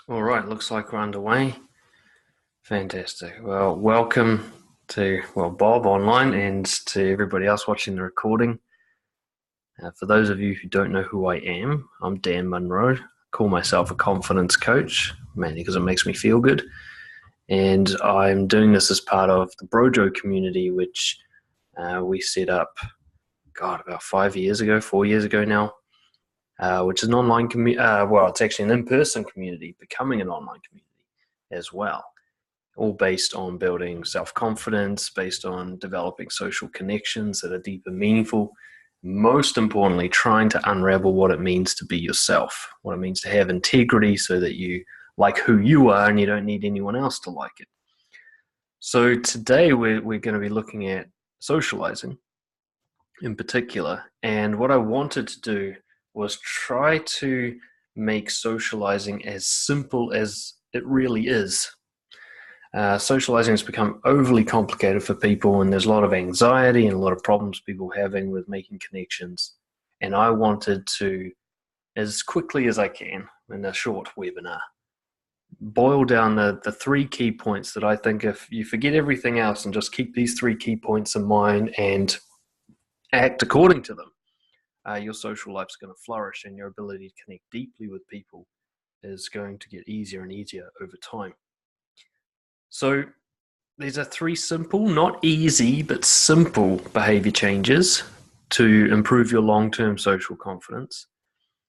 All right, looks like we're underway. Fantastic. Well, welcome to Bob online and to everybody else watching the recording. For those of you who don't know who I am, I'm Dan Munro. I call myself a confidence coach, mainly because it makes me feel good. And I'm doing this as part of the Brojo community, which we set up, about 4 years ago now, which is an online community. It's actually an in-person community, becoming an online community as well. All based on building self-confidence, based on developing social connections that are deep and meaningful. Most importantly, trying to unravel what it means to be yourself, what it means to have integrity so that you like who you are and you don't need anyone else to like it. So today we're going to be looking at socializing in particular. And what I wanted to do was try to make socializing as simple as it really is. Socializing has become overly complicated for people, and there's a lot of anxiety and a lot of problems people are having with making connections. And I wanted to, as quickly as I can in a short webinar, boil down the three key points that I think if you forget everything else and just keep these three key points in mind and act according to them, your social life's going to flourish and your ability to connect deeply with people is going to get easier and easier over time. So these are three simple, not easy, but simple behavior changes to improve your long-term social confidence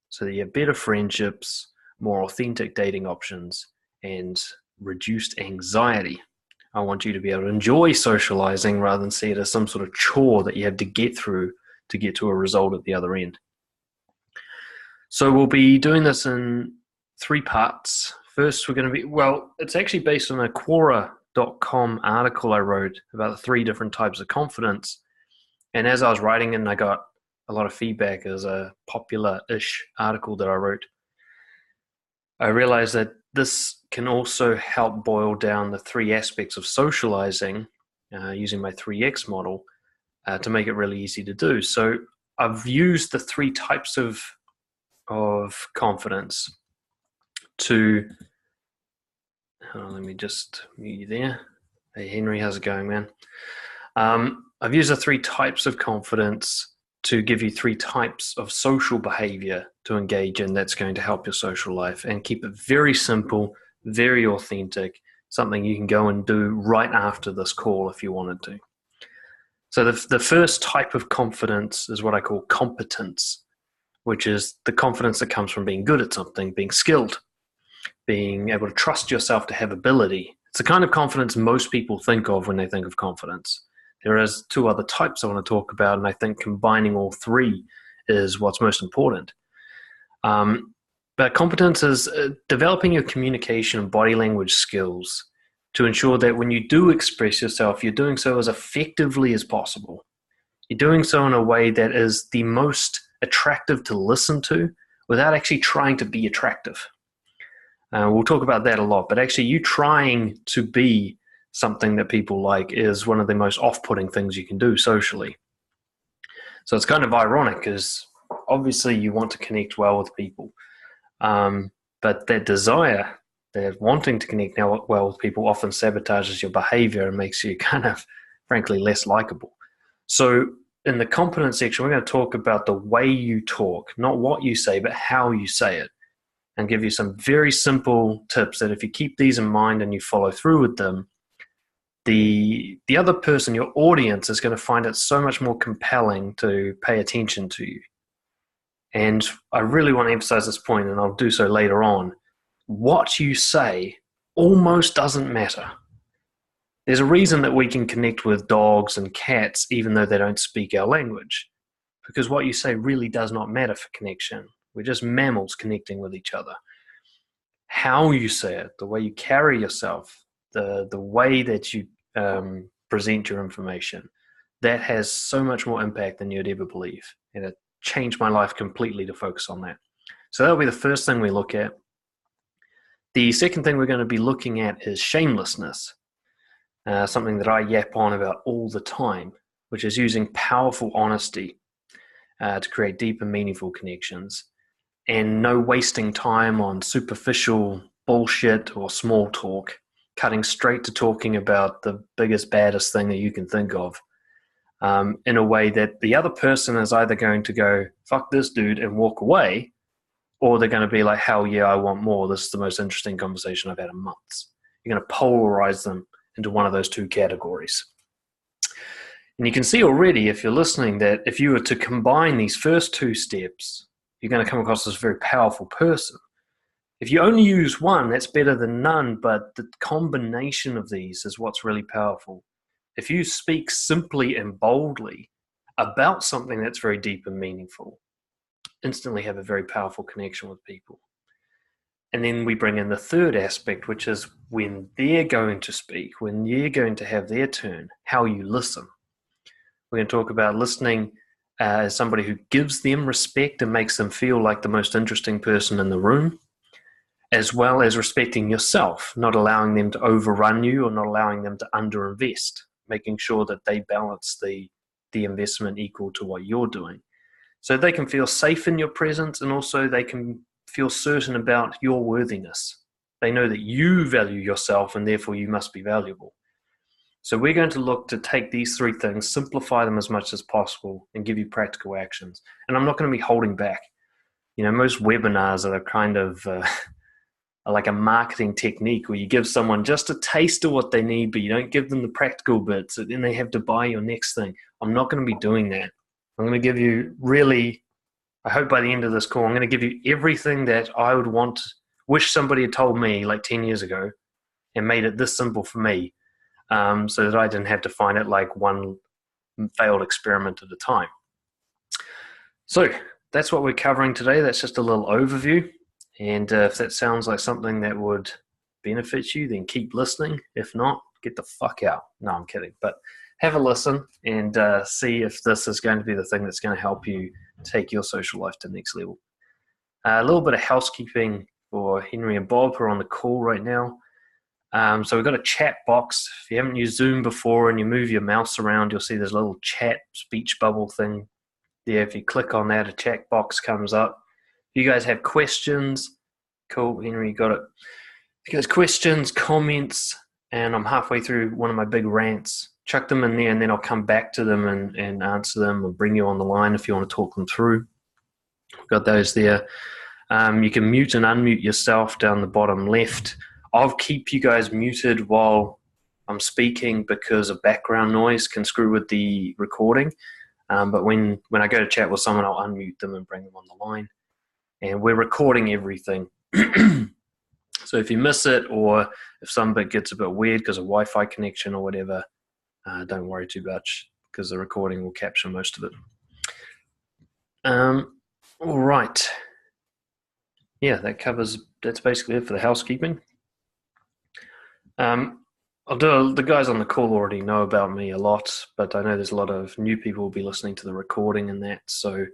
so that you have better friendships, more authentic dating options, and reduced anxiety. I want you to be able to enjoy socializing rather than see it as some sort of chore that you have to get through to get to a result at the other end. So we'll be doing this in three parts. First, we're going to be, it's actually based on a Quora.com article I wrote about the three different types of confidence. And as I was writing it, I got a lot of feedback as a popular-ish article that I wrote. I realized that this can also help boil down the three aspects of socializing using my 3X model to make it really easy to do. So I've used the three types of confidence to, let me just mute you there. Hey Henry, how's it going, man? I've used the three types of confidence to give you three types of social behavior to engage in that's going to help your social life and keep it very simple, very authentic, something you can go and do right after this call if you wanted to. So the first type of confidence is what I call competence, which is the confidence that comes from being good at something, being skilled, being able to trust yourself to have ability. It's the kind of confidence most people think of when they think of confidence. There is two other types I want to talk about, and I think combining all three is what's most important. But competence is developing your communication and body language skills to ensure that when you do express yourself, you're doing so as effectively as possible. You're doing so in a way that is the most attractive to listen to without actually trying to be attractive. We'll talk about that a lot, but actually you trying to be something that people like is one of the most off-putting things you can do socially. So it's kind of ironic because obviously you want to connect well with people, but that desire, that wanting to connect well with people often sabotages your behavior and makes you kind of, frankly, less likable. So in the competence section, we're going to talk about the way you talk, not what you say, but how you say it, and give you some very simple tips that if you keep these in mind and you follow through with them, the other person, your audience, is going to find it so much more compelling to pay attention to you. And I really want to emphasize this point, and I'll do so later on. What you say almost doesn't matter. There's a reason that we can connect with dogs and cats even though they don't speak our language, because what you say really does not matter for connection. We're just mammals connecting with each other. How you say it, the way you carry yourself, the way that you present your information, that has so much more impact than you'd ever believe. And it changed my life completely to focus on that. So that'll be the first thing we look at. The second thing we're going to be looking at is shamelessness, something that I yap on about all the time, which is using powerful honesty to create deep and meaningful connections. and no wasting time on superficial bullshit or small talk, cutting straight to talking about the biggest, baddest thing that you can think of, in a way that the other person is either going to go, fuck this dude, and walk away, or they're going to be like, hell yeah, I want more. This is the most interesting conversation I've had in months. You're going to polarize them into one of those two categories. And you can see already, if you're listening, that if you were to combine these first two steps, you're going to come across as a very powerful person. If you only use one, that's better than none, but the combination of these is what's really powerful. If you speak simply and boldly about something that's very deep and meaningful, instantly have a very powerful connection with people. And then we bring in the third aspect, which is when they're going to speak, when you're going to have their turn, how you listen. We're going to talk about listening as somebody who gives them respect and makes them feel like the most interesting person in the room, as well as respecting yourself, not allowing them to overrun you or not allowing them to underinvest, making sure that they balance the investment equal to what you're doing. So they can feel safe in your presence, and also they can feel certain about your worthiness. They know that you value yourself and therefore you must be valuable. So we're going to look to take these three things, simplify them as much as possible, and give you practical actions. And I'm not going to be holding back. You know, most webinars are kind of like a marketing technique where you give someone just a taste of what they need, but you don't give them the practical bits, so then they have to buy your next thing. I'm not going to be doing that. I'm going to give you really, I hope by the end of this call, I'm going to give you everything that I would wish somebody had told me like 10 years ago and made it this simple for me, so that I didn't have to find it like one failed experiment at a time. So that's what we're covering today. That's just a little overview. And if that sounds like something that would benefit you, then keep listening. If not, get the fuck out. No, I'm kidding. But have a listen and see if this is going to be the thing that's going to help you take your social life to the next level. A little bit of housekeeping for Henry and Bob who are on the call right now. So we've got a chat box. If you haven't used Zoom before and you move your mouse around, you'll see this little chat speech bubble thing there. If you click on that, a chat box comes up. If you guys have questions, cool, Henry, you got it. If you guys have questions, comments, and I'm halfway through one of my big rants, chuck them in there and then I'll come back to them and answer them or bring you on the line if you want to talk them through. We've got those there. You can mute and unmute yourself down the bottom left. I'll keep you guys muted while I'm speaking because of background noise can screw with the recording. But when I go to chat with someone, I'll unmute them and bring them on the line. And we're recording everything. So if you miss it or if some bit gets a bit weird because of Wi-Fi connection or whatever, don't worry too much because the recording will capture most of it. All right. Yeah, that's basically it for the housekeeping. The guys on the call already know about me a lot, but I know there's a lot of new people will be listening to the recording and that. So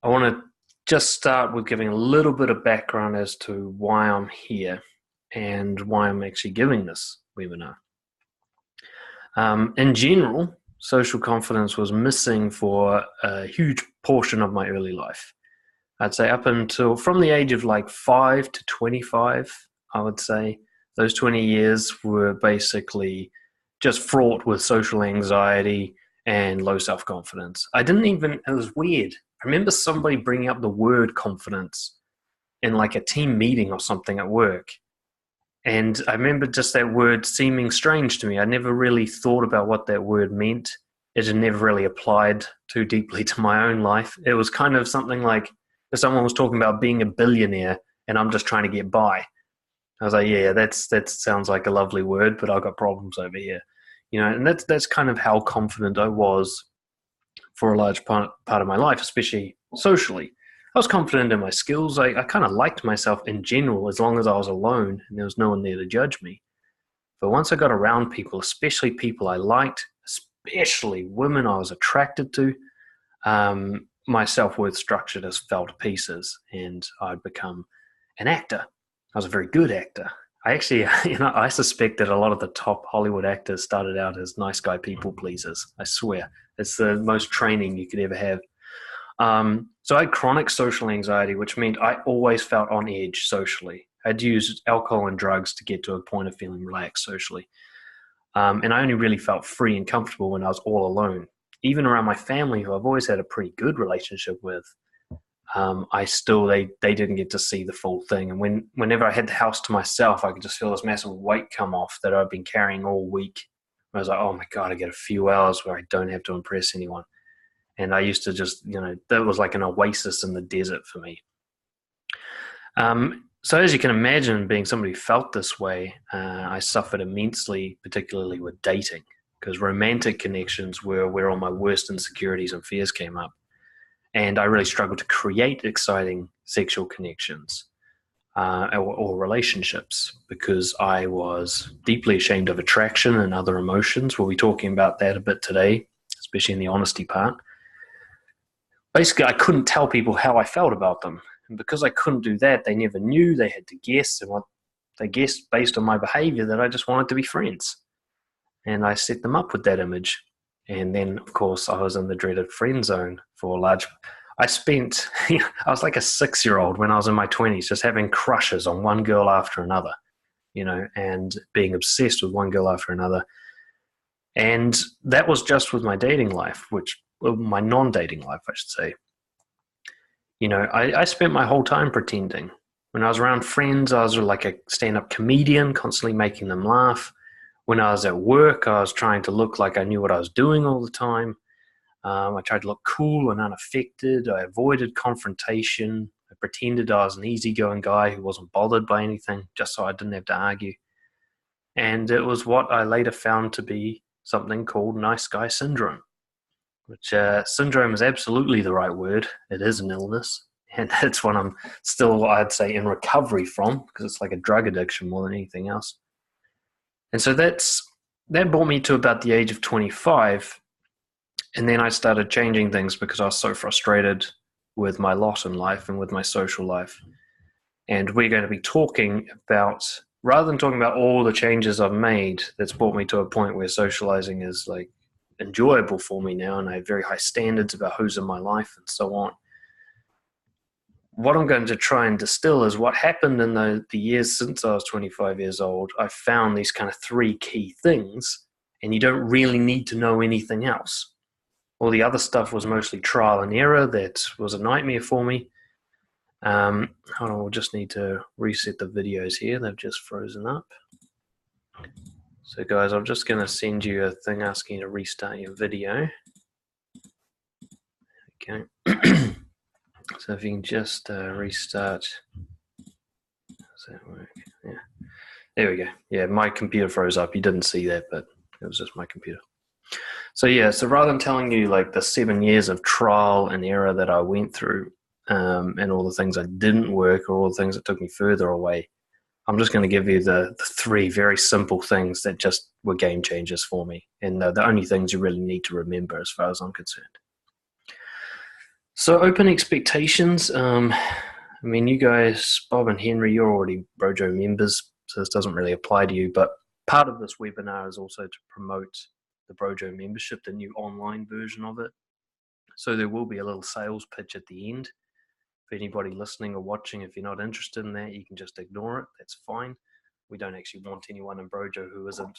I want to just start with giving a little bit of background as to why I'm here and why I'm actually giving this webinar. In general, social confidence was missing for a huge portion of my early life. I'd say up until from the age of like 5 to 25, I would say those 20 years were basically just fraught with social anxiety and low self-confidence. It was weird. I remember somebody bringing up the word confidence in like a team meeting or something at work. And I remember just that word seeming strange to me. I never really thought about what that word meant. It had never really applied too deeply to my own life. It was kind of something like if someone was talking about being a billionaire and I'm just trying to get by. I was like, yeah, that sounds like a lovely word, but I've got problems over here. You know, and that's kind of how confident I was for a large part of my life, especially socially. I was confident in my skills. I kind of liked myself in general as long as I was alone and there was no one there to judge me. But once I got around people, especially people I liked, especially women I was attracted to, my self-worth structure just fell to pieces and I'd become an actor. I was a very good actor. I actually, I suspect that a lot of the top Hollywood actors started out as nice guy people pleasers. I swear. It's the most training you could ever have. So I had chronic social anxiety, which meant I always felt on edge socially. I'd used alcohol and drugs to get to a point of feeling relaxed socially. And I only really felt free and comfortable when I was all alone. Even around my family, who I've always had a pretty good relationship with, they didn't get to see the full thing. And whenever I had the house to myself, I could just feel this massive weight come off that I've been carrying all week. I was like, oh my God, I get a few hours where I don't have to impress anyone. And I used to just, that was like an oasis in the desert for me. So as you can imagine, being somebody who felt this way, I suffered immensely, particularly with dating, because romantic connections were where all my worst insecurities and fears came up. And I really struggled to create exciting sexual connections or relationships because I was deeply ashamed of attraction and other emotions. We'll be talking about that a bit today, especially in the honesty part. Basically, I couldn't tell people how I felt about them. And because I couldn't do that, they never knew. They had to guess. And what they guessed based on my behavior that I just wanted to be friends. And I set them up with that image. And then, of course, I was in the dreaded friend zone for a large. I was like a 6-year-old when I was in my 20s, just having crushes on one girl after another, and being obsessed with one girl after another. And that was just with my dating life, my non-dating life, I should say. I spent my whole time pretending. When I was around friends, I was like a stand-up comedian, constantly making them laugh. When I was at work, I was trying to look like I knew what I was doing all the time. I tried to look cool and unaffected. I avoided confrontation. I pretended I was an easygoing guy who wasn't bothered by anything, just so I didn't have to argue. And it was what I later found to be something called nice guy syndrome, which syndrome is absolutely the right word. It is an illness. And that's what I'm still, I'd say, in recovery from, because it's like a drug addiction more than anything else. And so that brought me to about the age of 25. And then I started changing things because I was so frustrated with my lot in life and with my social life. And we're going to be talking about, rather than talking about all the changes I've made, that's brought me to a point where socializing is like enjoyable for me now, and I have very high standards about who's in my life and so on. What I'm going to try and distill is what happened in the years since I was 25 years old. I found these kind of 3 key things, and you don't really need to know anything else. All the other stuff was mostly trial and error. That was a nightmare for me. Hold on, we'll just need to reset the videos here. They've just frozen up. So guys, I'm just going to send you a thing asking you to restart your video. Okay. So if you can just restart. Does that work? Yeah. There we go. Yeah, my computer froze up. You didn't see that, but it was just my computer. So yeah, so rather than telling you like the 7 years of trial and error that I went through and all the things that didn't work or all the things that took me further away, I'm just going to give you the 3 very simple things that just were game changers for me, and the only things you really need to remember as far as I'm concerned. So open expectations. You guys, Bob and Henry, you're already Brojo members, so this doesn't really apply to you, but part of this webinar is also to promote the Brojo membership, the new online version of it. So there will be a little sales pitch at the end. For anybody listening or watching, if you're not interested in that, you can just ignore it. That's fine. We don't actually want anyone in Brojo who isn't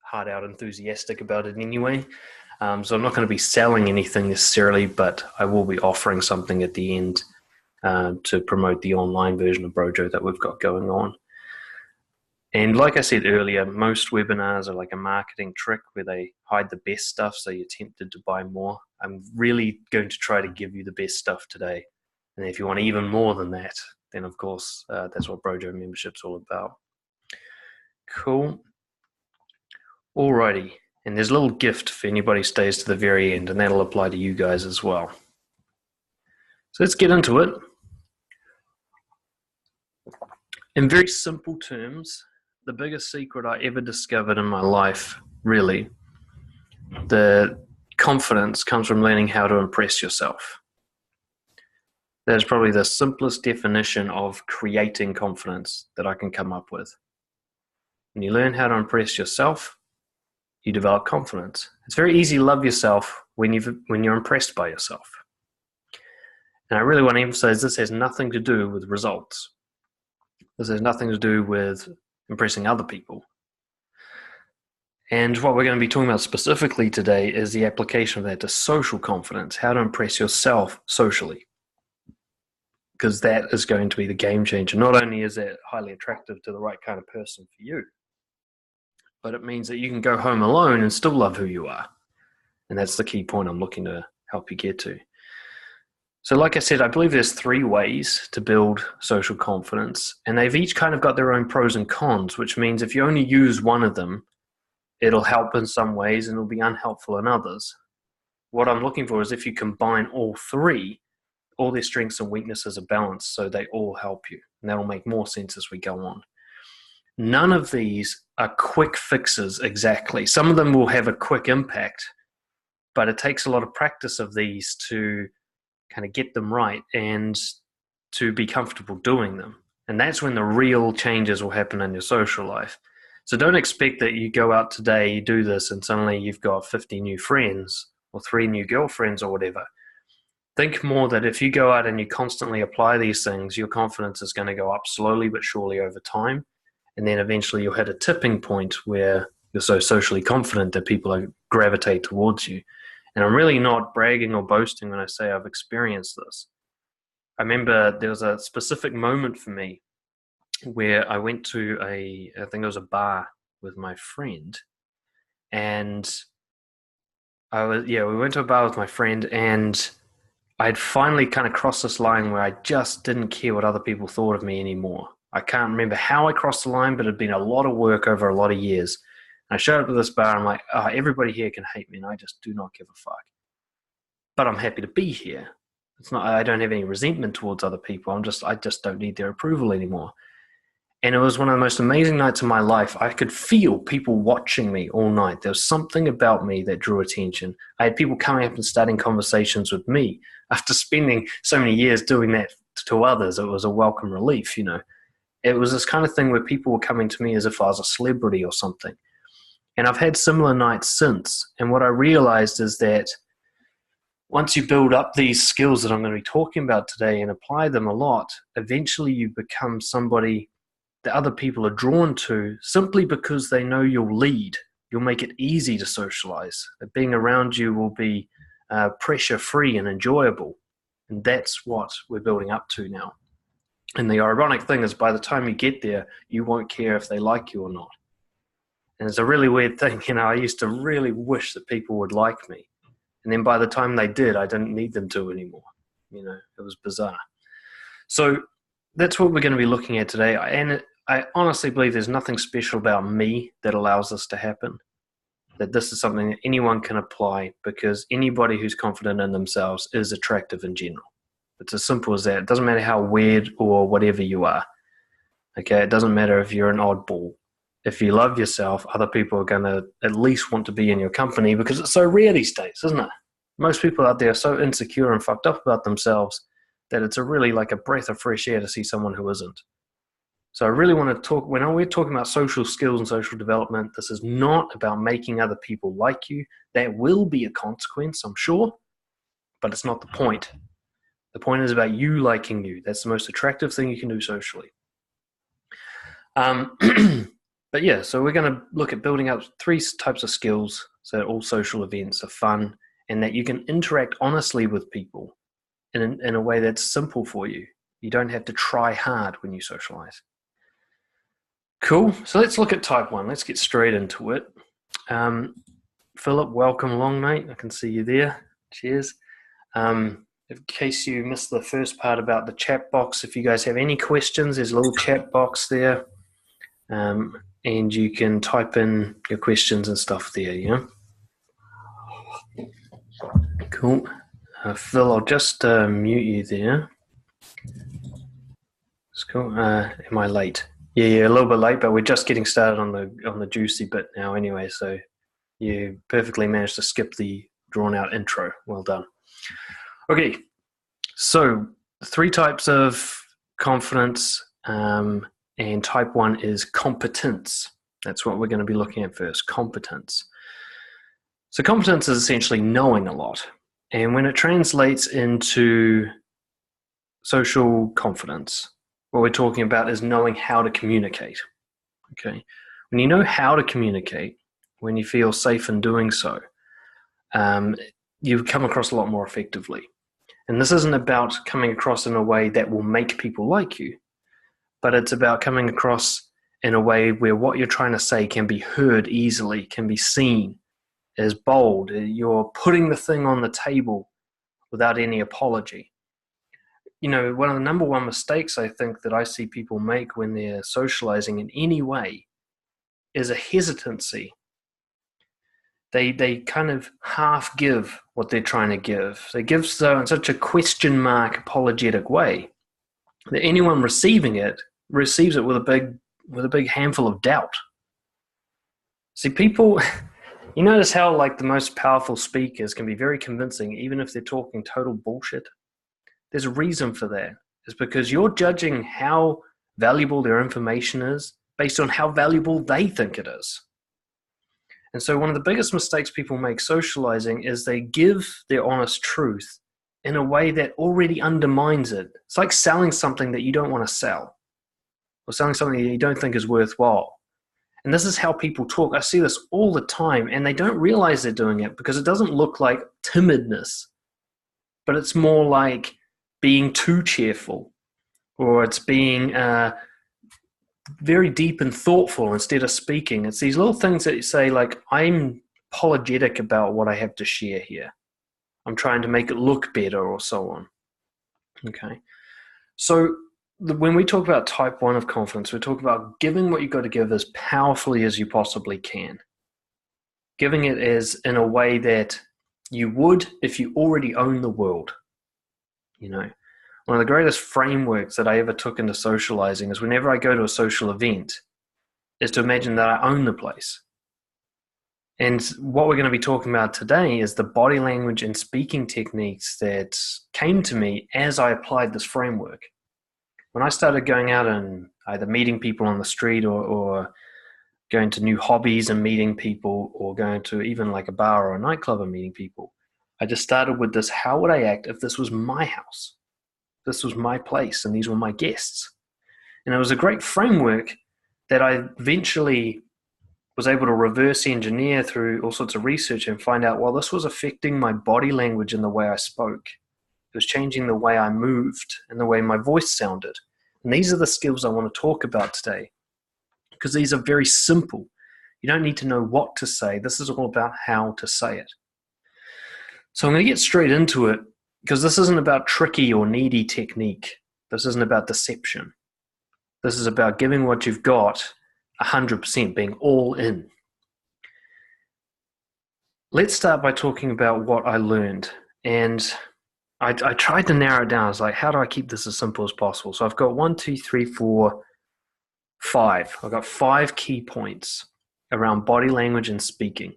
hard out enthusiastic about it anyway. So I'm not going to be selling anything necessarily, but I will be offering something at the end to promote the online version of Brojo that we've got going on. And like I said earlier, most webinars are like a marketing trick where they hide the best stuff so you're tempted to buy more. I'm really going to try to give you the best stuff today. And if you want even more than that, then of course, that's what Brojo membership's all about. Cool. Alrighty. And there's a little gift for anybody who stays to the very end, and that'll apply to you guys as well. So let's get into it. In very simple terms, the biggest secret I ever discovered in my life, really, the confidence comes from learning how to impress yourself. That is probably the simplest definition of creating confidence that I can come up with. When you learn how to impress yourself, you develop confidence. It's very easy to love yourself when you're impressed by yourself. And I really want to emphasize this has nothing to do with results. This has nothing to do with impressing other people. And what we're going to be talking about specifically today is the application of that to social confidence, how to impress yourself socially. Because that is going to be the game changer. Not only is that highly attractive to the right kind of person for you, but it means that you can go home alone and still love who you are. And that's the key point I'm looking to help you get to. So like I said, I believe there's 3 ways to build social confidence, and they've each kind of got their own pros and cons, which means if you only use one of them, it'll help in some ways and it'll be unhelpful in others. What I'm looking for is if you combine all 3, all their strengths and weaknesses are balanced so they all help you. And that'll make more sense as we go on. None of these are quick fixes exactly. Some of them will have a quick impact, but it takes a lot of practice of these to kind of get them right and to be comfortable doing them. And that's when the real changes will happen in your social life. So don't expect that you go out today, you do this, and suddenly you've got 50 new friends or 3 new girlfriends or whatever. Think more that if you go out and you constantly apply these things, your confidence is going to go up slowly but surely over time. And then eventually you'll hit a tipping point where you're so socially confident that people gravitate towards you. And I'm really not bragging or boasting when I say I've experienced this. I remember there was a specific moment for me where I went to I think it was a bar with my friend. And we went to a bar with my friend, and I'd finally kind of crossed this line where I just didn't care what other people thought of me anymore. I can't remember how I crossed the line, but it had been a lot of work over a lot of years. And I showed up to this bar, and I'm like, everybody here can hate me, and I just do not give a fuck. But I'm happy to be here. I don't have any resentment towards other people. I just don't need their approval anymore. And it was one of the most amazing nights of my life. I could feel people watching me all night. There was something about me that drew attention. I had people coming up and starting conversations with me. After spending so many years doing that to others, it was a welcome relief, It was this kind of thing where people were coming to me as if I was a celebrity or something. And I've had similar nights since. And what I realized is that once you build up these skills that I'm going to be talking about today and apply them a lot, eventually you become somebody that other people are drawn to simply because they know you'll lead. You'll make it easy to socialize. That being around you will be pressure-free and enjoyable. And that's what we're building up to now. And the ironic thing is by the time you get there, you won't care if they like you or not. And it's a really weird thing. I used to really wish that people would like me. And then by the time they did, I didn't need them to anymore. It was bizarre. So that's what we're going to be looking at today. And I honestly believe there's nothing special about me that allows this to happen. That this is something that anyone can apply, because anybody who's confident in themselves is attractive in general. It's as simple as that. It doesn't matter how weird or whatever you are. Okay, it doesn't matter if you're an oddball. If you love yourself, other people are going to at least want to be in your company, because it's so rare these days, isn't it? Most people out there are so insecure and fucked up about themselves that it's really like a breath of fresh air to see someone who isn't. So I really want to talk, when we're talking about social skills and social development, this is not about making other people like you. That will be a consequence, I'm sure, but it's not the point. The point is about you liking you. That's the most attractive thing you can do socially. But yeah, so we're going to look at building up 3 types of skills so that all social events are fun and that you can interact honestly with people in a way that's simple for you. You don't have to try hard when you socialize. Cool. So let's look at type 1. Let's get straight into it. Philip, welcome along, mate. I can see you there. Cheers. In case you missed the first part about the chat box, if you guys have any questions, there's a little chat box there. And you can type in your questions and stuff there, Cool. Phil, I'll just mute you there. It's cool. Am I late? Yeah, a little bit late, but we're just getting started on the juicy bit now anyway, so you perfectly managed to skip the drawn-out intro. Well done. Okay, so 3 types of confidence, and type 1 is competence. That's what we're going to be looking at first, competence. So competence is essentially knowing a lot. And when it translates into social confidence, what we're talking about is knowing how to communicate. Okay. When you know how to communicate, when you feel safe in doing so, you come across a lot more effectively. And this isn't about coming across in a way that will make people like you, but it's about coming across in a way where what you're trying to say can be heard easily, can be seen, is bold. You're putting the thing on the table without any apology. You know, one of the number one mistakes I think that I see people make when they're socializing in any way is a hesitancy. They kind of half give what they're trying to give. They give so in such a question mark apologetic way that anyone receiving it receives it with a big handful of doubt. See, people, you notice how like the most powerful speakers can be very convincing even if they're talking total bullshit? There's a reason for that. It's because you're judging how valuable their information is based on how valuable they think it is. And so one of the biggest mistakes people make socializing is they give their honest truth in a way that already undermines it. It's like selling something that you don't want to sell, or selling something that you don't think is worthwhile. And this is how people talk. I see this all the time, and they don't realize they're doing it because it doesn't look like timidness, but it's more like being too cheerful, or it's being very deep and thoughtful instead of speaking. It's these little things that you say, like, I'm apologetic about what I have to share here. I'm trying to make it look better, or so on. Okay. So when we talk about type 1 of confidence, we talk about giving what you've got to give as powerfully as you possibly can. Giving it as in a way that you would if you already own the world. You know, one of the greatest frameworks that I ever took into socializing is whenever I go to a social event is to imagine that I own the place. And what we're going to be talking about today is the body language and speaking techniques that came to me as I applied this framework. When I started going out and either meeting people on the street or going to new hobbies and meeting people, or going to even like a bar or a nightclub and meeting people, I just started with this: how would I act if this was my house? This was my place and these were my guests. And it was a great framework that I eventually was able to reverse engineer through all sorts of research and find out, well, this was affecting my body language and the way I spoke. It was changing the way I moved and the way my voice sounded. And these are the skills I want to talk about today, because these are very simple. You don't need to know what to say. This is all about how to say it. So I'm going to get straight into it, because this isn't about tricky or needy technique. This isn't about deception. This is about giving what you've got 100%, being all in. Let's start by talking about what I learned. And I tried to narrow it down. I was like, how do I keep this as simple as possible? So I've got 1, 2, 3, 4, 5. I've got 5 key points around body language and speaking.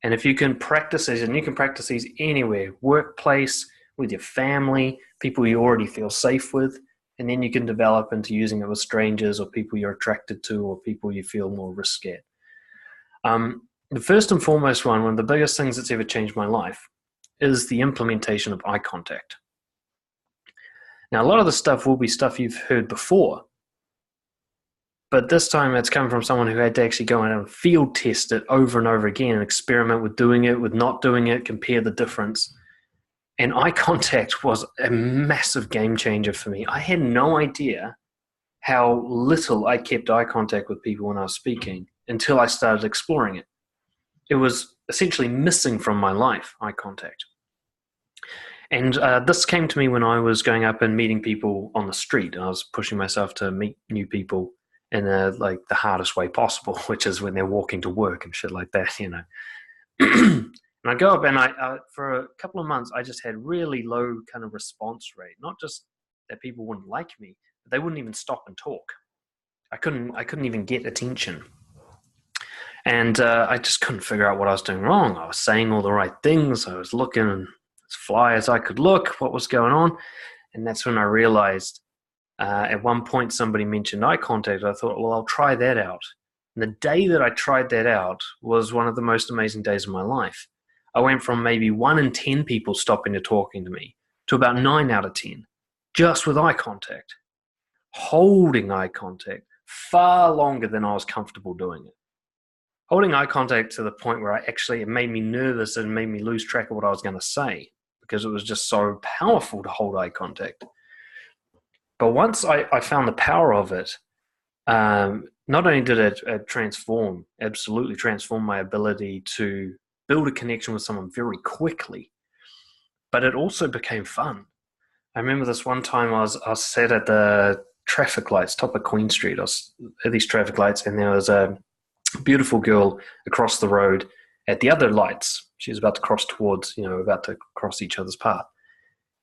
And if you can practice these, and you can practice these anywhere, workplace, with your family, people you already feel safe with, and then you can develop into using it with strangers or people you're attracted to or people you feel more risk at. The first and foremost one of the biggest things that's ever changed my life is the implementation of eye contact. Now, a lot of the stuff will be stuff you've heard before, but this time it's come from someone who had to actually go in and field test it over and over again and experiment with doing it, with not doing it, compare the difference. And eye contact was a massive game changer for me. I had no idea how little I kept eye contact with people when I was speaking until I started exploring it. It was essentially missing from my life, eye contact. And this came to me when I was going up and meeting people on the street. I was pushing myself to meet new people in like the hardest way possible, which is when they're walking to work and shit like that, you know. And I go up and I for a couple of months, I just had really low kind of response rate. Not just that people wouldn't like me, but they wouldn't even stop and talk. I couldn't even get attention. And I just couldn't figure out what I was doing wrong. I was saying all the right things. I was looking as fly as I could look, what was going on. And that's when I realized at one point somebody mentioned eye contact. I thought, well, I'll try that out. And the day that I tried that out was one of the most amazing days of my life. I went from maybe 1 in 10 people stopping to talking to me to about 9 out of 10. just with eye contact, holding eye contact far longer than I was comfortable doing it. Holding eye contact to the point where it made me nervous and made me lose track of what I was going to say because it was just so powerful to hold eye contact. But once I found the power of it, not only did it absolutely transform my ability to build a connection with someone very quickly, but it also became fun. I remember this one time I was sat at the traffic lights, top of Queen Street. I was at these traffic lights, and there was a beautiful girl across the road at the other lights. She was about to cross about to cross each other's path.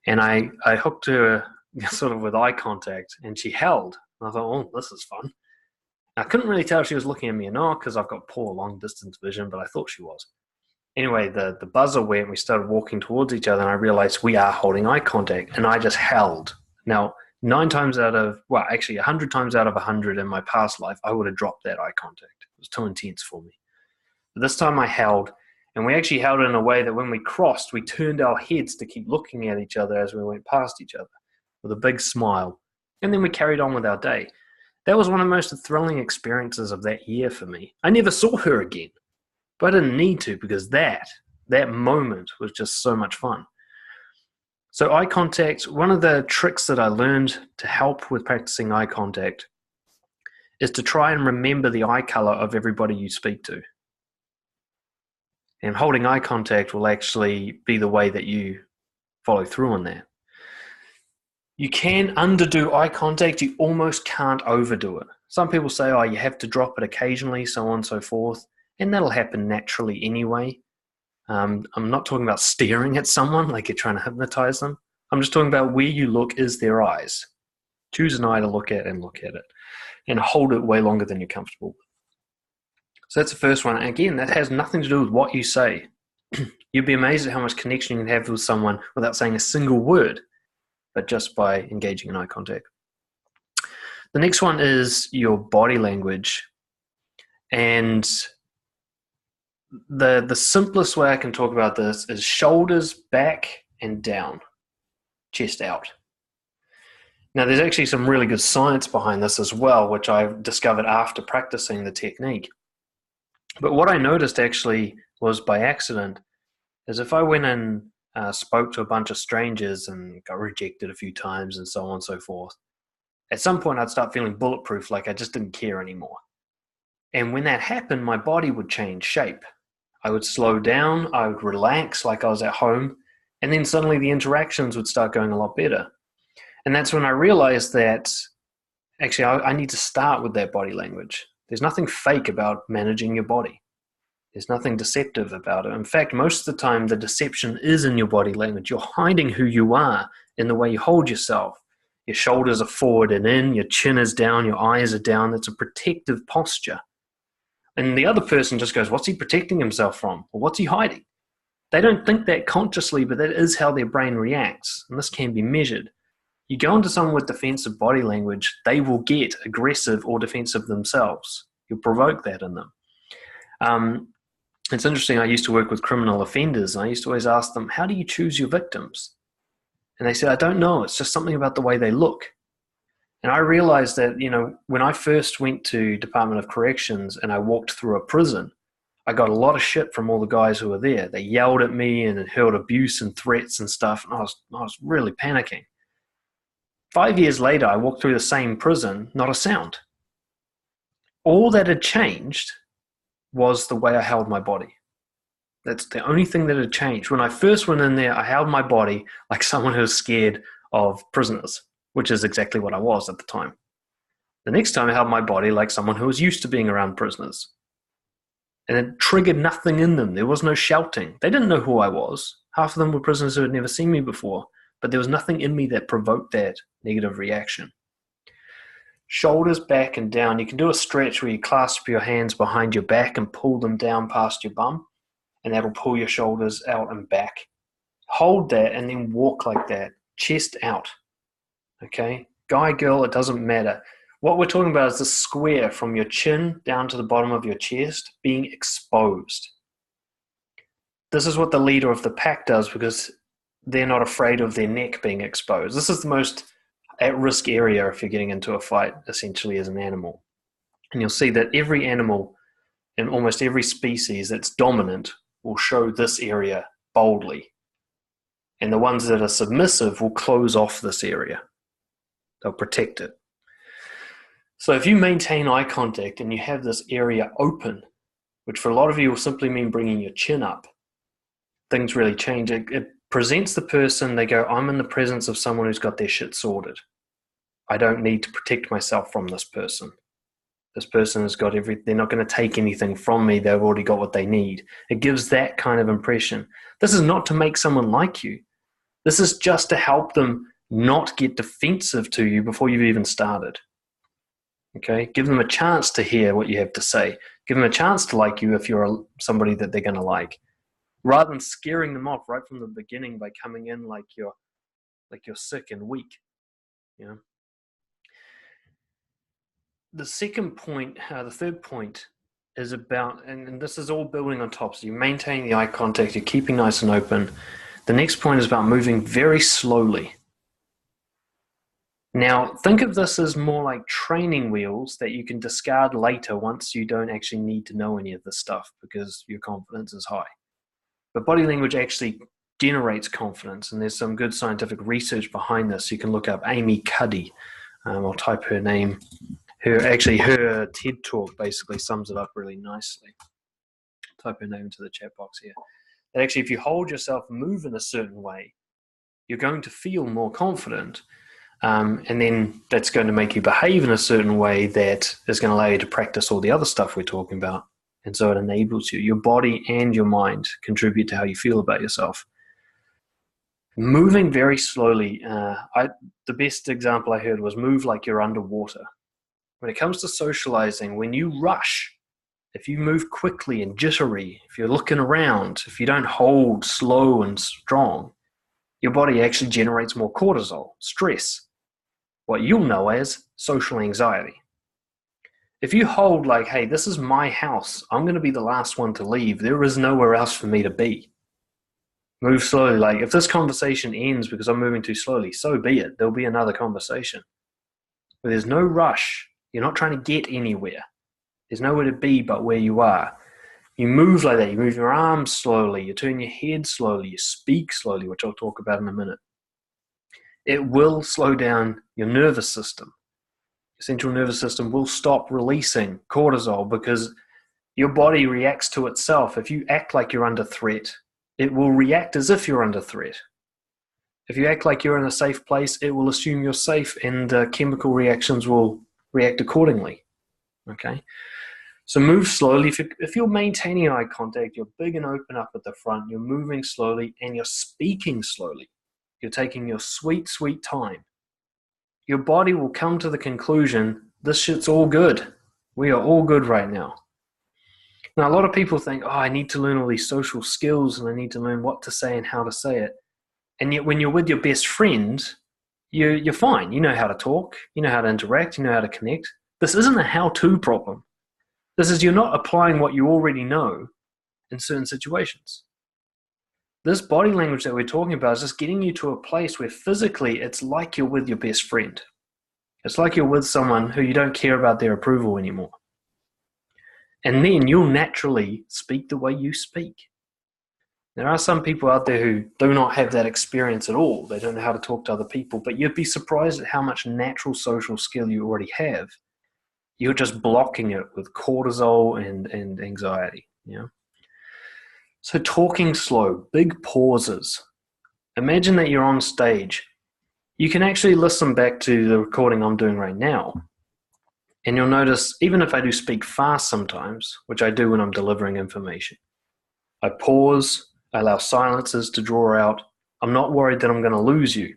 And I hooked her sort of with eye contact, and she held. And I thought, oh, this is fun. I couldn't really tell if she was looking at me or not because I've got poor long-distance vision, but I thought she was. Anyway, the buzzer went, and we started walking towards each other, and I realized we are holding eye contact, and I just held. Now, 100 times out of 100 in my past life, I would have dropped that eye contact. It was too intense for me. But this time I held, and we actually held it in a way that when we crossed, we turned our heads to keep looking at each other as we went past each other with a big smile. And then we carried on with our day. That was one of the most thrilling experiences of that year for me. I never saw her again, but I didn't need to because that moment was just so much fun. So eye contact, one of the tricks that I learned to help with practicing eye contact is to try and remember the eye color of everybody you speak to. And holding eye contact will actually be the way that you follow through on that. You can underdo eye contact. You almost can't overdo it. Some people say, oh, you have to drop it occasionally, so on and so forth. And that'll happen naturally anyway. I'm not talking about staring at someone like you're trying to hypnotize them. I'm just talking about where you look is their eyes. Choose an eye to look at it. And hold it way longer than you're comfortable with. So that's the first one. And again, that has nothing to do with what you say. You'd be amazed at how much connection you can have with someone without saying a single word, but just by engaging in eye contact. The next one is your body language. And the simplest way I can talk about this is shoulders back and down, chest out. Now, there's actually some really good science behind this as well, which I discovered after practicing the technique. But what I noticed actually was by accident is if I went and spoke to a bunch of strangers and got rejected a few times and so on and so forth, at some point I'd start feeling bulletproof, like I just didn't care anymore. And when that happened, my body would change shape. I would slow down, I would relax like I was at home, and then suddenly the interactions would start going a lot better. And that's when I realized that actually I need to start with that body language. There's nothing fake about managing your body. There's nothing deceptive about it. In fact, most of the time, the deception is in your body language. You're hiding who you are in the way you hold yourself. Your shoulders are forward and in, your chin is down, your eyes are down. It's a protective posture. And the other person just goes, what's he protecting himself from? Or what's he hiding? They don't think that consciously, but that is how their brain reacts. And this can be measured. You go into someone with defensive body language, they will get aggressive or defensive themselves. You'll provoke that in them. It's interesting, I used to work with criminal offenders, and I used to always ask them, how do you choose your victims? And they said, I don't know. It's just something about the way they look. And I realized that, when I first went to Department of Corrections and I walked through a prison, I got a lot of shit from all the guys who were there. They yelled at me and hurled abuse and threats and stuff, and I was really panicking. 5 years later, I walked through the same prison, not a sound. All that had changed was the way I held my body. That's the only thing that had changed. When I first went in there, I held my body like someone who was scared of prisoners, which is exactly what I was at the time. The next time I held my body like someone who was used to being around prisoners. And it triggered nothing in them. There was no shouting. They didn't know who I was. Half of them were prisoners who had never seen me before. But there was nothing in me that provoked that negative reaction. Shoulders back and down. You can do a stretch where you clasp your hands behind your back and pull them down past your bum, and that'll pull your shoulders out and back. Hold that and then walk like that, chest out. Okay? Guy, girl, it doesn't matter. What we're talking about is the square from your chin down to the bottom of your chest being exposed. This is what the leader of the pack does because they're not afraid of their neck being exposed. This is the most at-risk area if you're getting into a fight, essentially, as an animal. And you'll see that every animal in almost every species that's dominant will show this area boldly. And the ones that are submissive will close off this area. They'll protect it. So if you maintain eye contact and you have this area open, which for a lot of you will simply mean bringing your chin up, things really change. It presents the person, they go, I'm in the presence of someone who's got their shit sorted. I don't need to protect myself from this person. This person has got they're not going to take anything from me. They've already got what they need. It gives that kind of impression. This is not to make someone like you. This is just to help them not get defensive to you before you've even started. Okay? Give them a chance to hear what you have to say. Give them a chance to like you if you're somebody that they're going to like. Rather than scaring them off right from the beginning by coming in like you're sick and weak. You know? The third point is about, and this is all building on top, so you maintain the eye contact, you're keeping nice and open. The next point is about moving very slowly. Now, think of this as more like training wheels that you can discard later once you don't actually need to know any of this stuff because your confidence is high. But body language actually generates confidence, and there's some good scientific research behind this. You can look up Amy Cuddy. I'll type her name. Her TED talk basically sums it up really nicely. Type her name into the chat box here. That actually, if you hold yourself, move in a certain way, you're going to feel more confident. And then that's going to make you behave in a certain way that is going to allow you to practice all the other stuff we're talking about. And so it enables you. Your body and your mind contribute to how you feel about yourself. Moving very slowly. The best example I heard was move like you're underwater. When it comes to socializing, when you rush, if you move quickly and jittery, if you're looking around, if you don't hold slow and strong, your body actually generates more cortisol, stress, what you'll know as social anxiety. If you hold like, hey, this is my house, I'm going to be the last one to leave, there is nowhere else for me to be. Move slowly. Like if this conversation ends because I'm moving too slowly, so be it. There'll be another conversation. But there's no rush. You're not trying to get anywhere. There's nowhere to be but where you are. You move like that. You move your arms slowly. You turn your head slowly. You speak slowly, which I'll talk about in a minute. It will slow down your nervous system. Your central nervous system will stop releasing cortisol because your body reacts to itself. If you act like you're under threat, it will react as if you're under threat. If you act like you're in a safe place, it will assume you're safe and chemical reactions will react accordingly. Okay? So move slowly. If you're maintaining eye contact, you're big and open up at the front, you're moving slowly, and you're speaking slowly. You're taking your sweet, sweet time. Your body will come to the conclusion, this shit's all good. We are all good right now. Now, a lot of people think, I need to learn all these social skills and I need to learn what to say and how to say it. And yet when you're with your best friend, you're fine. You know how to talk. You know how to interact. You know how to connect. This isn't a how-to problem. This is you're not applying what you already know in certain situations. This body language that we're talking about is just getting you to a place where physically it's like you're with your best friend. It's like you're with someone who you don't care about their approval anymore. And then you'll naturally speak the way you speak. There are some people out there who do not have that experience at all. They don't know how to talk to other people, but you'd be surprised at how much natural social skill you already have. You're just blocking it with cortisol and anxiety. Yeah. So talking slow, big pauses. Imagine that you're on stage. You can actually listen back to the recording I'm doing right now. And you'll notice, even if I do speak fast sometimes, which I do when I'm delivering information, I pause, I allow silences to draw out. I'm not worried that I'm going to lose you.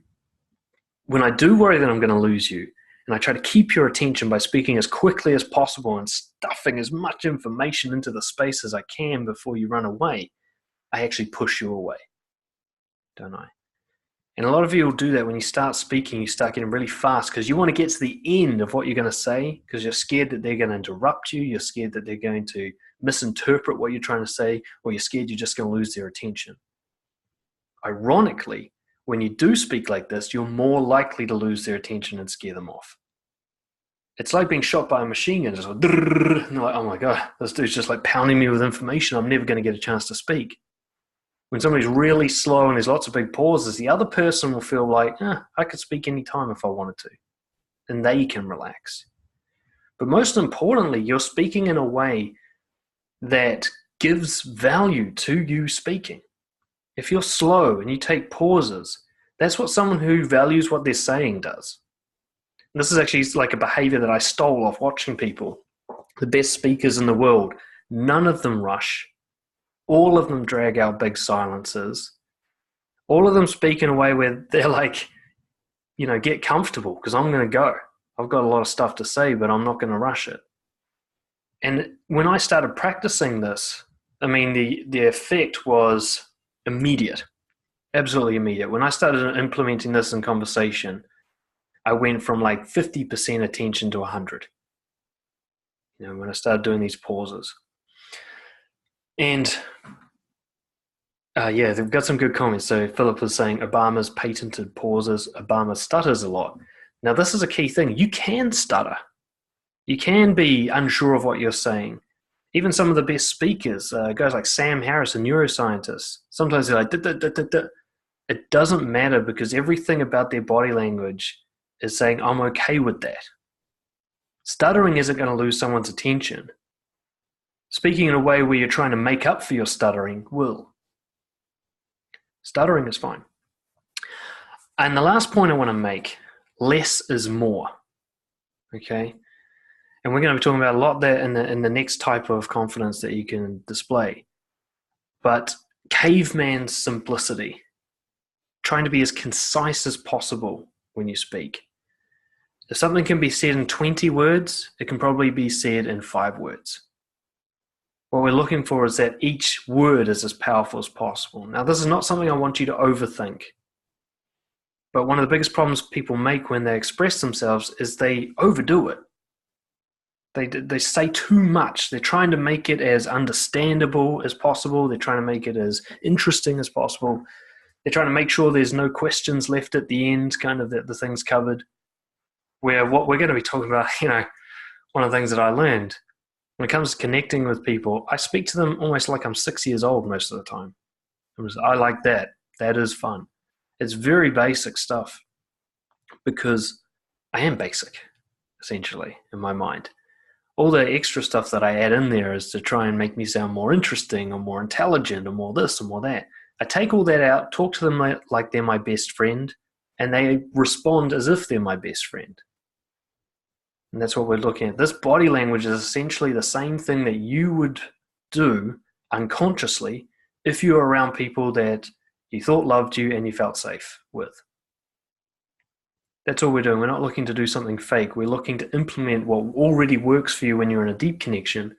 When I do worry that I'm going to lose you, and I try to keep your attention by speaking as quickly as possible and stuffing as much information into the space as I can before you run away, I actually push you away, don't I? And a lot of you will do that when you start speaking, you start getting really fast because you want to get to the end of what you're going to say because you're scared that they're going to interrupt you, you're scared that they're going to misinterpret what you're trying to say, or you're scared you're just going to lose their attention. Ironically, when you do speak like this, you're more likely to lose their attention and scare them off. It's like being shot by a machine gun, just like, and like, oh my God, this dude's just like pounding me with information. I'm never going to get a chance to speak. When somebody's really slow and there's lots of big pauses, the other person will feel like, I could speak anytime if I wanted to. And they can relax. But most importantly, you're speaking in a way that gives value to you speaking. If you're slow and you take pauses, that's what someone who values what they're saying does. And this is actually like a behavior that I stole off watching people. The best speakers in the world, none of them rush. All of them drag out big silences. All of them speak in a way where they're like, get comfortable because I'm going to go. I've got a lot of stuff to say, but I'm not going to rush it. And when I started practicing this, I mean, the effect was immediate, absolutely immediate. When I started implementing this in conversation, I went from like 50% attention to 100. When I started doing these pauses. And they've got some good comments. So Philip is saying Obama's patented pauses. Obama stutters a lot. Now, this is a key thing. You can stutter. You can be unsure of what you're saying. Even some of the best speakers, guys like Sam Harris, a neuroscientist, sometimes they're like, It doesn't matter because everything about their body language is saying, I'm okay with that. Stuttering isn't going to lose someone's attention. Speaking in a way where you're trying to make up for your stuttering will. Stuttering is fine. And the last point I want to make, less is more. Okay? And we're going to be talking about a lot there in the next type of confidence that you can display. But caveman simplicity. Trying to be as concise as possible when you speak. If something can be said in 20 words, it can probably be said in 5 words. What we're looking for is that each word is as powerful as possible. Now, this is not something I want you to overthink. But one of the biggest problems people make when they express themselves is they overdo it. They say too much. They're trying to make it as understandable as possible. They're trying to make it as interesting as possible. They're trying to make sure there's no questions left at the end, kind of that the thing's covered. Where what we're going to be talking about, one of the things that I learned, when it comes to connecting with people, I speak to them almost like I'm 6 years old most of the time. I like that. That is fun. It's very basic stuff because I am basic, essentially, in my mind. All the extra stuff that I add in there is to try and make me sound more interesting or more intelligent or more this or more that. I take all that out, talk to them like they're my best friend, and they respond as if they're my best friend. And that's what we're looking at. This body language is essentially the same thing that you would do unconsciously if you were around people that you thought loved you and you felt safe with. That's all we're doing. We're not looking to do something fake. We're looking to implement what already works for you when you're in a deep connection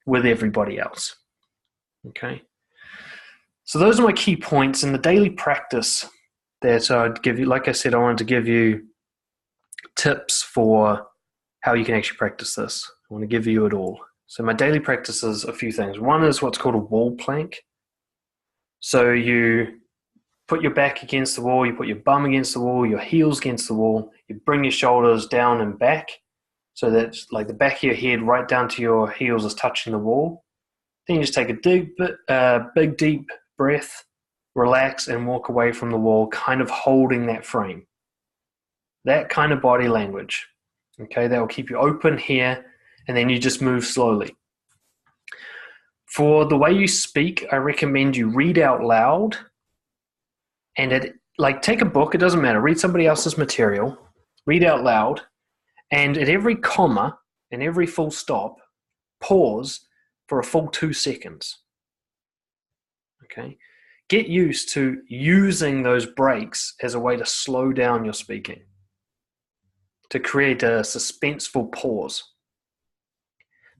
with everybody else. Okay? So those are my key points in the daily practice that I'd give you. Like I said, I wanted to give you tips for how you can actually practice this. I want to give you it all. So my daily practice is a few things. One is what's called a wall plank. So you put your back against the wall, you put your bum against the wall, your heels against the wall, you bring your shoulders down and back so that like the back of your head right down to your heels is touching the wall. Then you just take a big deep breath, relax and walk away from the wall, kind of holding that frame. That kind of body language. Okay, that will keep you open here, and then you just move slowly. For the way you speak, I recommend you read out loud. And take a book, it doesn't matter, read somebody else's material, read out loud, and at every comma and every full stop, pause for a full 2 seconds. Okay? Get used to using those breaks as a way to slow down your speaking, to create a suspenseful pause.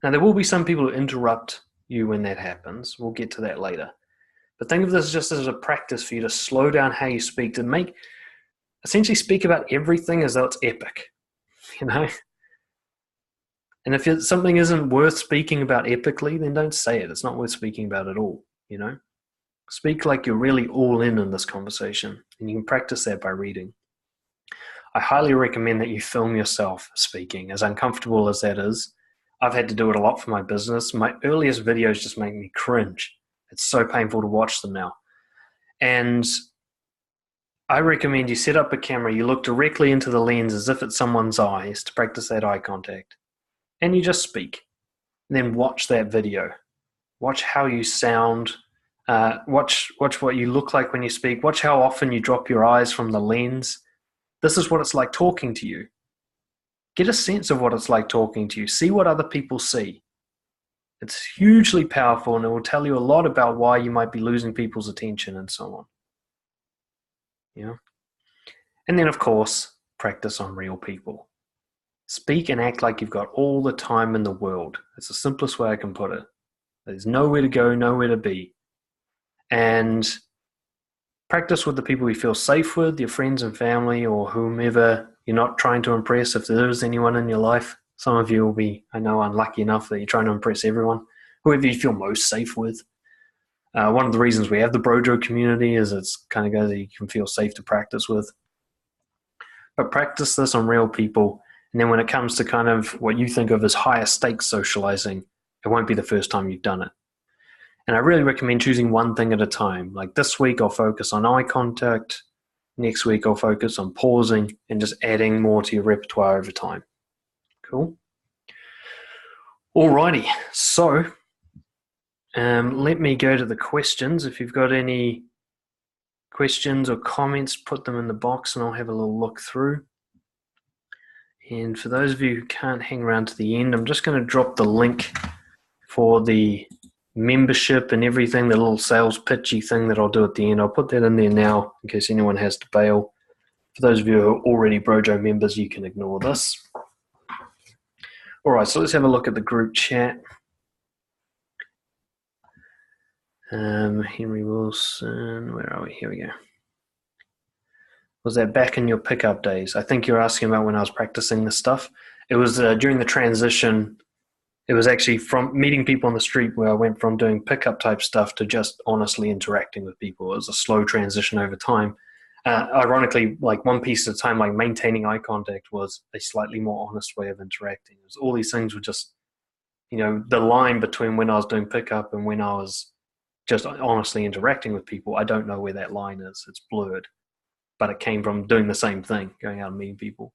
Now, there will be some people who interrupt you when that happens. We'll get to that later. But think of this just as a practice for you to slow down how you speak, to essentially speak about everything as though it's epic, And if something isn't worth speaking about epically, then don't say it. It's not worth speaking about at all, Speak like you're really all in this conversation, and you can practice that by reading. I highly recommend that you film yourself speaking, as uncomfortable as that is. I've had to do it a lot for my business. My earliest videos just make me cringe. It's so painful to watch them now. And I recommend you set up a camera, you look directly into the lens as if it's someone's eyes to practice that eye contact. And you just speak. And then watch that video. Watch how you sound. Watch what you look like when you speak. Watch how often you drop your eyes from the lens. This is what it's like talking to you. Get a sense of what it's like talking to you. See what other people see. It's hugely powerful, and it will tell you a lot about why you might be losing people's attention and so on. Yeah. And then, of course, practice on real people. Speak and act like you've got all the time in the world. It's the simplest way I can put it. There's nowhere to go, nowhere to be. And practice with the people you feel safe with, your friends and family, or whomever you're not trying to impress, if there is anyone in your life. Some of you will be, I know, unlucky enough that you're trying to impress everyone. Whoever you feel most safe with. One of the reasons we have the Brojo community is it's kind of guys that you can feel safe to practice with. But practice this on real people. And then when it comes to kind of what you think of as higher stakes socializing, it won't be the first time you've done it. And I really recommend choosing one thing at a time. Like this week, I'll focus on eye contact. Next week, I'll focus on pausing and just adding more to your repertoire over time. Cool. Alrighty. So let me go to the questions. If you've got any questions or comments, put them in the box and I'll have a little look through. And for those of you who can't hang around to the end, I'm just going to drop the link for the membership and everything, the little sales pitchy thing that I'll do at the end. I'll put that in there now in case anyone has to bail. For those of you who are already Brojo members, you can ignore this. All right, so let's have a look at the group chat. Henry Wilson, where are we? Here we go. Was that back in your pickup days? I think you're asking about when I was practicing this stuff. It was during the transition. It was actually from meeting people on the street where I went from doing pickup type stuff to just honestly interacting with people. It was a slow transition over time. Ironically, like one piece at a time, like maintaining eye contact was a slightly more honest way of interacting. It was, all these things were just, the line between when I was doing pickup and when I was just honestly interacting with people, I don't know where that line is. It's blurred. But it came from doing the same thing, going out and meeting people.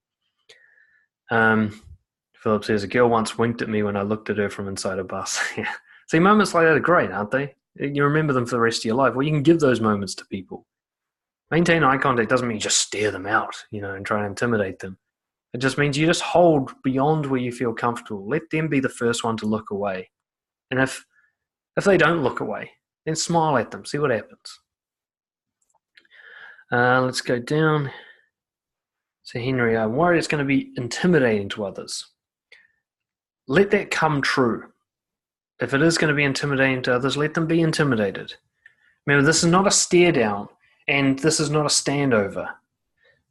Philip says, a girl once winked at me when I looked at her from inside a bus. Yeah. See, moments like that are great, aren't they? You remember them for the rest of your life. Well, you can give those moments to people. Maintain eye contact doesn't mean you just stare them out, and try to intimidate them. It just means you just hold beyond where you feel comfortable. Let them be the first one to look away. And if they don't look away, then smile at them. See what happens. Let's go down. So Henry, I'm worried it's going to be intimidating to others. Let that come true. If it is going to be intimidating to others, let them be intimidated. Remember, this is not a stare down, and this is not a standover.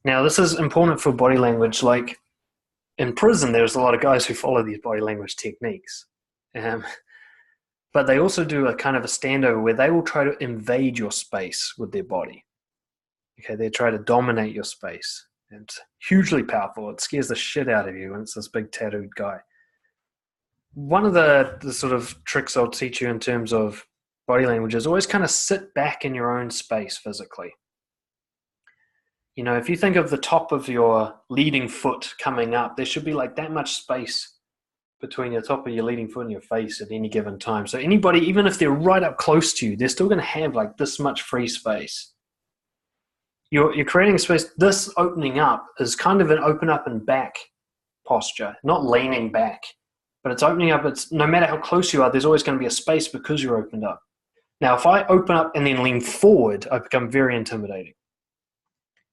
Now, this is important for body language. Like in prison, there's a lot of guys who follow these body language techniques. But they also do a kind of a standover where they will try to invade your space with their body. Okay, they try to dominate your space. It's hugely powerful. It scares the shit out of you when it's this big tattooed guy. One of the sort of tricks I'll teach you in terms of body language is always kind of sit back in your own space physically. If you think of the top of your leading foot coming up, there should be like that much space between the top of your leading foot and your face at any given time. So anybody, even if they're right up close to you, they're still going to have like this much free space. You're creating a space. This opening up is kind of an open up and back posture, not leaning back. But it's opening up. It's no matter how close you are, there's always going to be a space because you're opened up. Now, if I open up and then lean forward, I become very intimidating.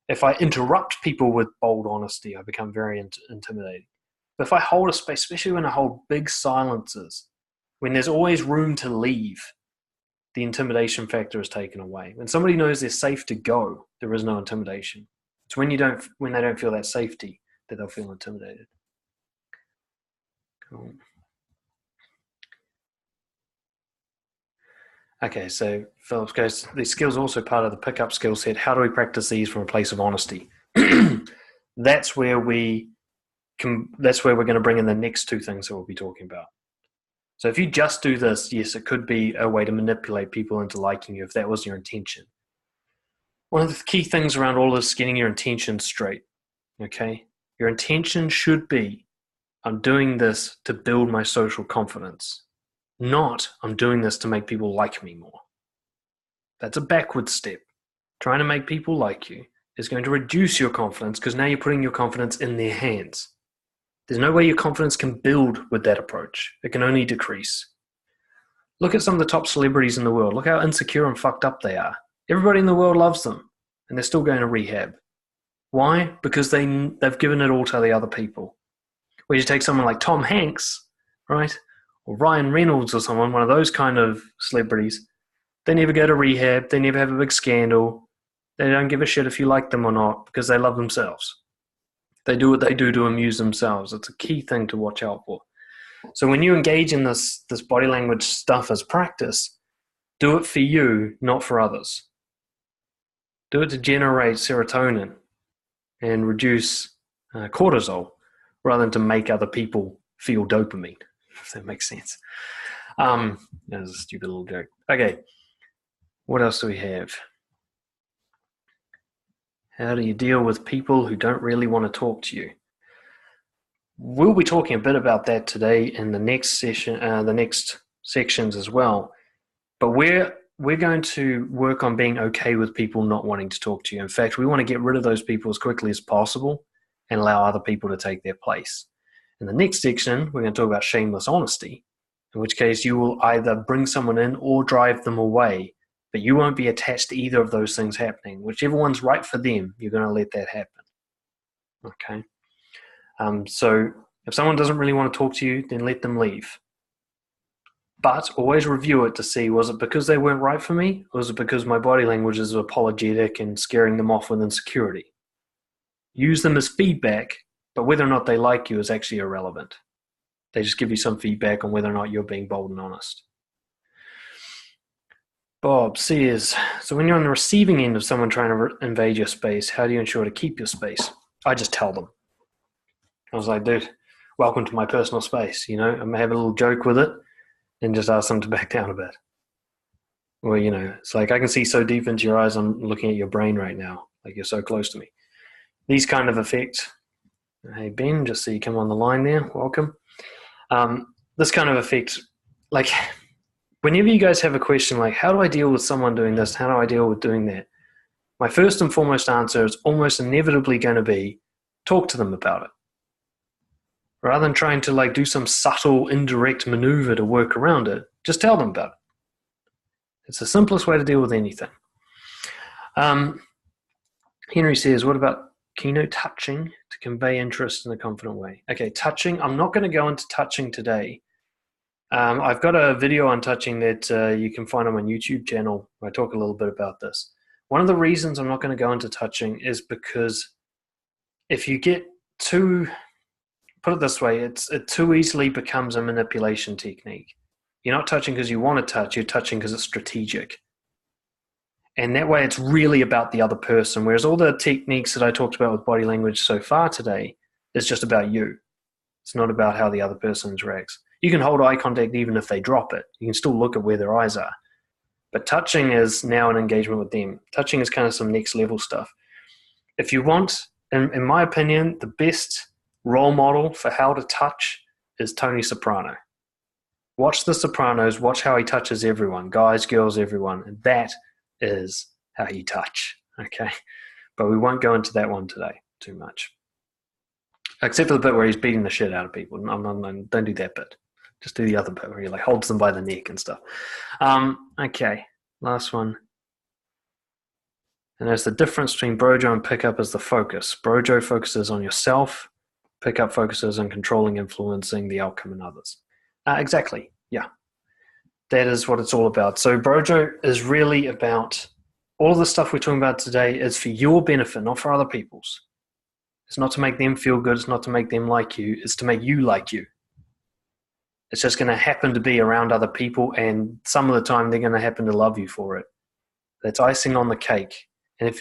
If I interrupt people with bold honesty, I become very intimidating. But if I hold a space, especially when I hold big silences, when there's always room to leave, the intimidation factor is taken away. When somebody knows they're safe to go, there is no intimidation. It's when they don't feel that safety that they'll feel intimidated. Cool. Okay, so Phillips goes, these skills are also part of the pickup skill set. How do we practice these from a place of honesty? That's where that's where we're going to bring in the next two things that we'll be talking about. So if you just do this, yes, it could be a way to manipulate people into liking you if that was your intention. One of the key things around all this is getting your intention straight, okay? Your intention should be, I'm doing this to build my social confidence, not I'm doing this to make people like me more. That's a backward step. Trying to make people like you is going to reduce your confidence because now you're putting your confidence in their hands. There's no way your confidence can build with that approach. It can only decrease. Look at some of the top celebrities in the world. Look how insecure and fucked up they are. Everybody in the world loves them, and they're still going to rehab. Why? Because they've given it all to the other people. Where you take someone like Tom Hanks, right? Or Ryan Reynolds or someone, one of those kind of celebrities. They never go to rehab. They never have a big scandal. They don't give a shit if you like them or not because they love themselves. They do what they do to amuse themselves. It's a key thing to watch out for. So when you engage in this body language stuff as practice, do it for you, not for others. Do it to generate serotonin and reduce cortisol rather than to make other people feel dopamine, if that makes sense. That was a stupid little joke. Okay, what else do we have? How do you deal with people who don't really want to talk to you? We'll be talking a bit about that today in the next session, the next sections as well. But we're going to work on being okay with people not wanting to talk to you. In fact, we want to get rid of those people as quickly as possible and allow other people to take their place. In the next section, we're going to talk about shameless honesty, in which case you will either bring someone in or drive them away, but you won't be attached to either of those things happening. Whichever one's right for them, you're going to let that happen. Okay? So if someone doesn't really want to talk to you, then let them leave. But always review it to see, was it because they weren't right for me? Or was it because my body language is apologetic and scaring them off with insecurity? Use them as feedback, but whether or not they like you is actually irrelevant. They just give you some feedback on whether or not you're being bold and honest. Bob says, so when you're on the receiving end of someone trying to invade your space, how do you ensure to keep your space? I just tell them. I was like, dude, welcome to my personal space. You know, I may have a little joke with it and just ask them to back down a bit. Or, you know, it's like, I can see so deep into your eyes, I'm looking at your brain right now. Like, you're so close to me. These kind of effects. Hey, Ben, just so you come on the line there. Welcome. This kind of effect, like, whenever you guys have a question like, how do I deal with someone doing this? How do I deal with doing that? My first and foremost answer is almost inevitably going to be, talk to them about it. Rather than trying to like do some subtle, indirect maneuver to work around it, just tell them about it. It's the simplest way to deal with anything. Henry says, what about keynote touching to convey interest in a confident way? Okay, touching. I'm not going to go into touching today. I've got a video on touching that you can find on my YouTube channel where I talk a little bit about this. One of the reasons I'm not going to go into touching is because if you get too... Put it this way, it too easily becomes a manipulation technique. You're not touching because you want to touch, you're touching because it's strategic. And that way it's really about the other person, whereas all the techniques that I talked about with body language so far today is just about you. It's not about how the other person interacts. You can hold eye contact even if they drop it. You can still look at where their eyes are. But touching is now an engagement with them. Touching is kind of some next level stuff. If you want, in my opinion, the best role model for how to touch is Tony Soprano. Watch The Sopranos, watch how he touches everyone, guys, girls, everyone. And that is how you touch, okay? But we won't go into that one today too much. Except for the bit where he's beating the shit out of people. No, don't do that bit. Just do the other bit where he like holds them by the neck and stuff. Okay, last one. And there's the difference between Brojo and Pickup is the focus. Brojo focuses on yourself. Pickup focuses on controlling, influencing the outcome in others. Exactly, yeah. That is what it's all about. So Brojo is really about, all of the stuff we're talking about today is for your benefit, not for other people's. It's not to make them feel good. It's not to make them like you. It's to make you like you. It's just going to happen to be around other people, and some of the time they're going to happen to love you for it. That's icing on the cake. And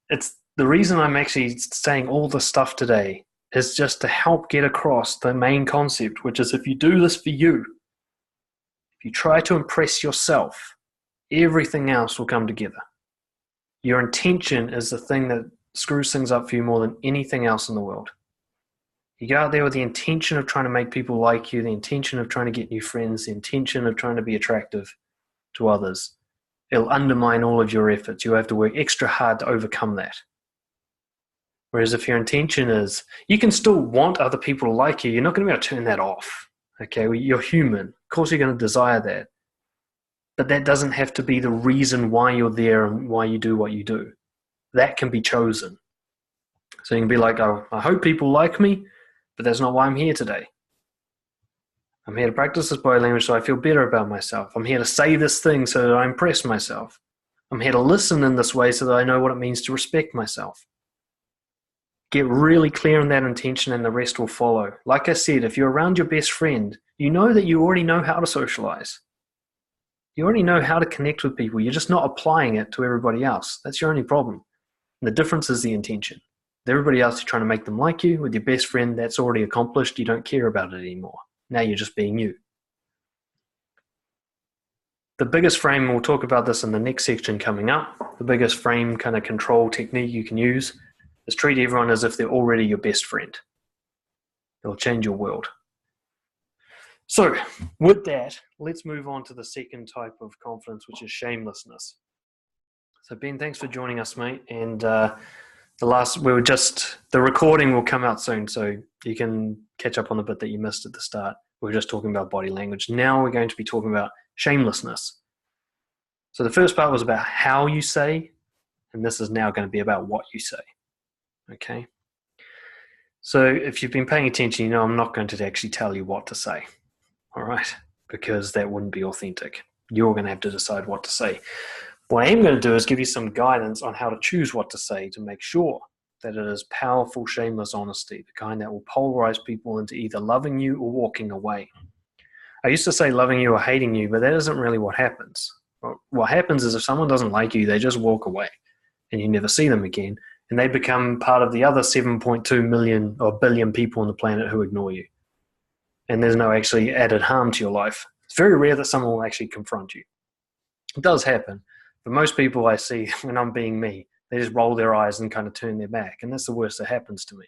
it's the reason I'm actually saying all this stuff today is just to help get across the main concept, which is if you do this for you, if you try to impress yourself, everything else will come together. Your intention is the thing that screws things up for you more than anything else in the world. You go out there with the intention of trying to make people like you, the intention of trying to get new friends, the intention of trying to be attractive to others. It'll undermine all of your efforts. You'll have to work extra hard to overcome that. Whereas if your intention is, you can still want other people to like you, you're not going to be able to turn that off. Okay, you're human. Of course you're going to desire that. But that doesn't have to be the reason why you're there and why you do what you do. That can be chosen. So you can be like, oh, I hope people like me, but that's not why I'm here today. I'm here to practice this body language so I feel better about myself. I'm here to say this thing so that I impress myself. I'm here to listen in this way so that I know what it means to respect myself. Get really clear on that intention and the rest will follow. Like I said, if you're around your best friend, you know that you already know how to socialize. You already know how to connect with people. You're just not applying it to everybody else. That's your only problem. And the difference is the intention. With everybody else, you're trying to make them like you. With your best friend, that's already accomplished. You don't care about it anymore. Now you're just being you. The biggest frame, we'll talk about this in the next section coming up, the biggest frame kind of control technique you can use is treat everyone as if they're already your best friend. It'll change your world. So with that, let's move on to the second type of confidence, which is shamelessness. So Ben, thanks for joining us, mate. And the recording will come out soon, so you can catch up on the bit that you missed at the start. We were just talking about body language. Now we're going to be talking about shamelessness. So the first part was about how you say, and this is now going to be about what you say. Okay? So if you've been paying attention, you know I'm not going to actually tell you what to say. All right? Because that wouldn't be authentic. You're going to have to decide what to say. What I am going to do is give you some guidance on how to choose what to say to make sure that it is powerful, shameless honesty, the kind that will polarize people into either loving you or walking away. I used to say loving you or hating you, but that isn't really what happens. What happens is if someone doesn't like you, they just walk away and you never see them again, and they become part of the other 7.2 million or billion people on the planet who ignore you. And there's no actually added harm to your life. It's very rare that someone will actually confront you. It does happen. But most people I see when I'm being me, they just roll their eyes and kind of turn their back. And that's the worst that happens to me.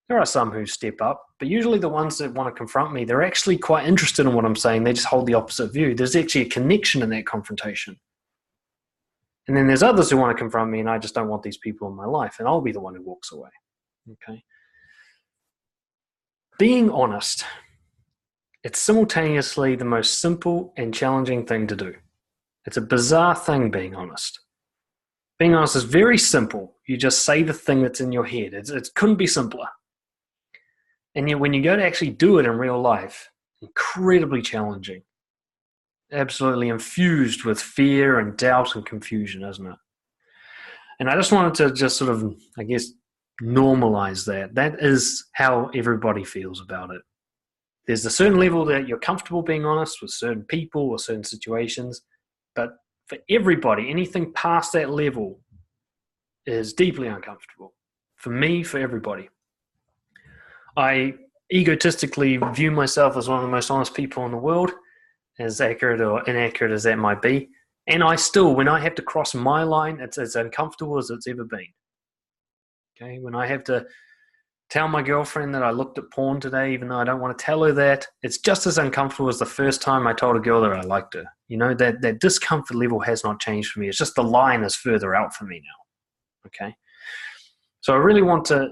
There are some who step up, but usually the ones that want to confront me, they're actually quite interested in what I'm saying. They just hold the opposite view. There's actually a connection in that confrontation. And then there's others who want to confront me, and I just don't want these people in my life, and I'll be the one who walks away. Okay. Being honest, it's simultaneously the most simple and challenging thing to do. It's a bizarre thing, being honest. Being honest is very simple. You just say the thing that's in your head. It couldn't be simpler. And yet when you go to actually do it in real life, incredibly challenging. Absolutely infused with fear and doubt and confusion, isn't it? And I just wanted to just sort of, I guess, normalize that. That is how everybody feels about it. There's a certain level that you're comfortable being honest with certain people or certain situations, but for everybody, anything past that level is deeply uncomfortable. For me, for everybody. I egotistically view myself as one of the most honest people in the world, as accurate or inaccurate as that might be. And I still, when I have to cross my line, it's as uncomfortable as it's ever been. Okay, when I have to tell my girlfriend that I looked at porn today, even though I don't want to tell her that, it's just as uncomfortable as the first time I told a girl that I liked her. You know, that discomfort level has not changed for me. It's just the line is further out for me now. Okay, so I really want to,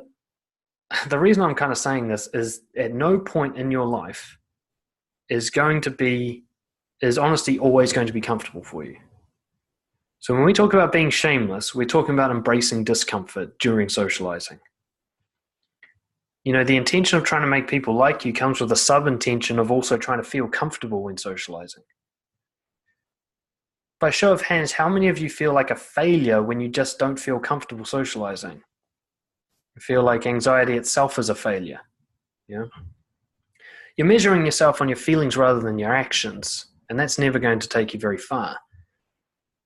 the reason I'm kind of saying this is at no point in your life is honesty always going to be comfortable for you. So when we talk about being shameless, we're talking about embracing discomfort during socializing. You know, the intention of trying to make people like you comes with a sub-intention of also trying to feel comfortable when socializing. By show of hands, how many of you feel like a failure when you just don't feel comfortable socializing? You feel like anxiety itself is a failure. Yeah. You're measuring yourself on your feelings rather than your actions, and that's never going to take you very far.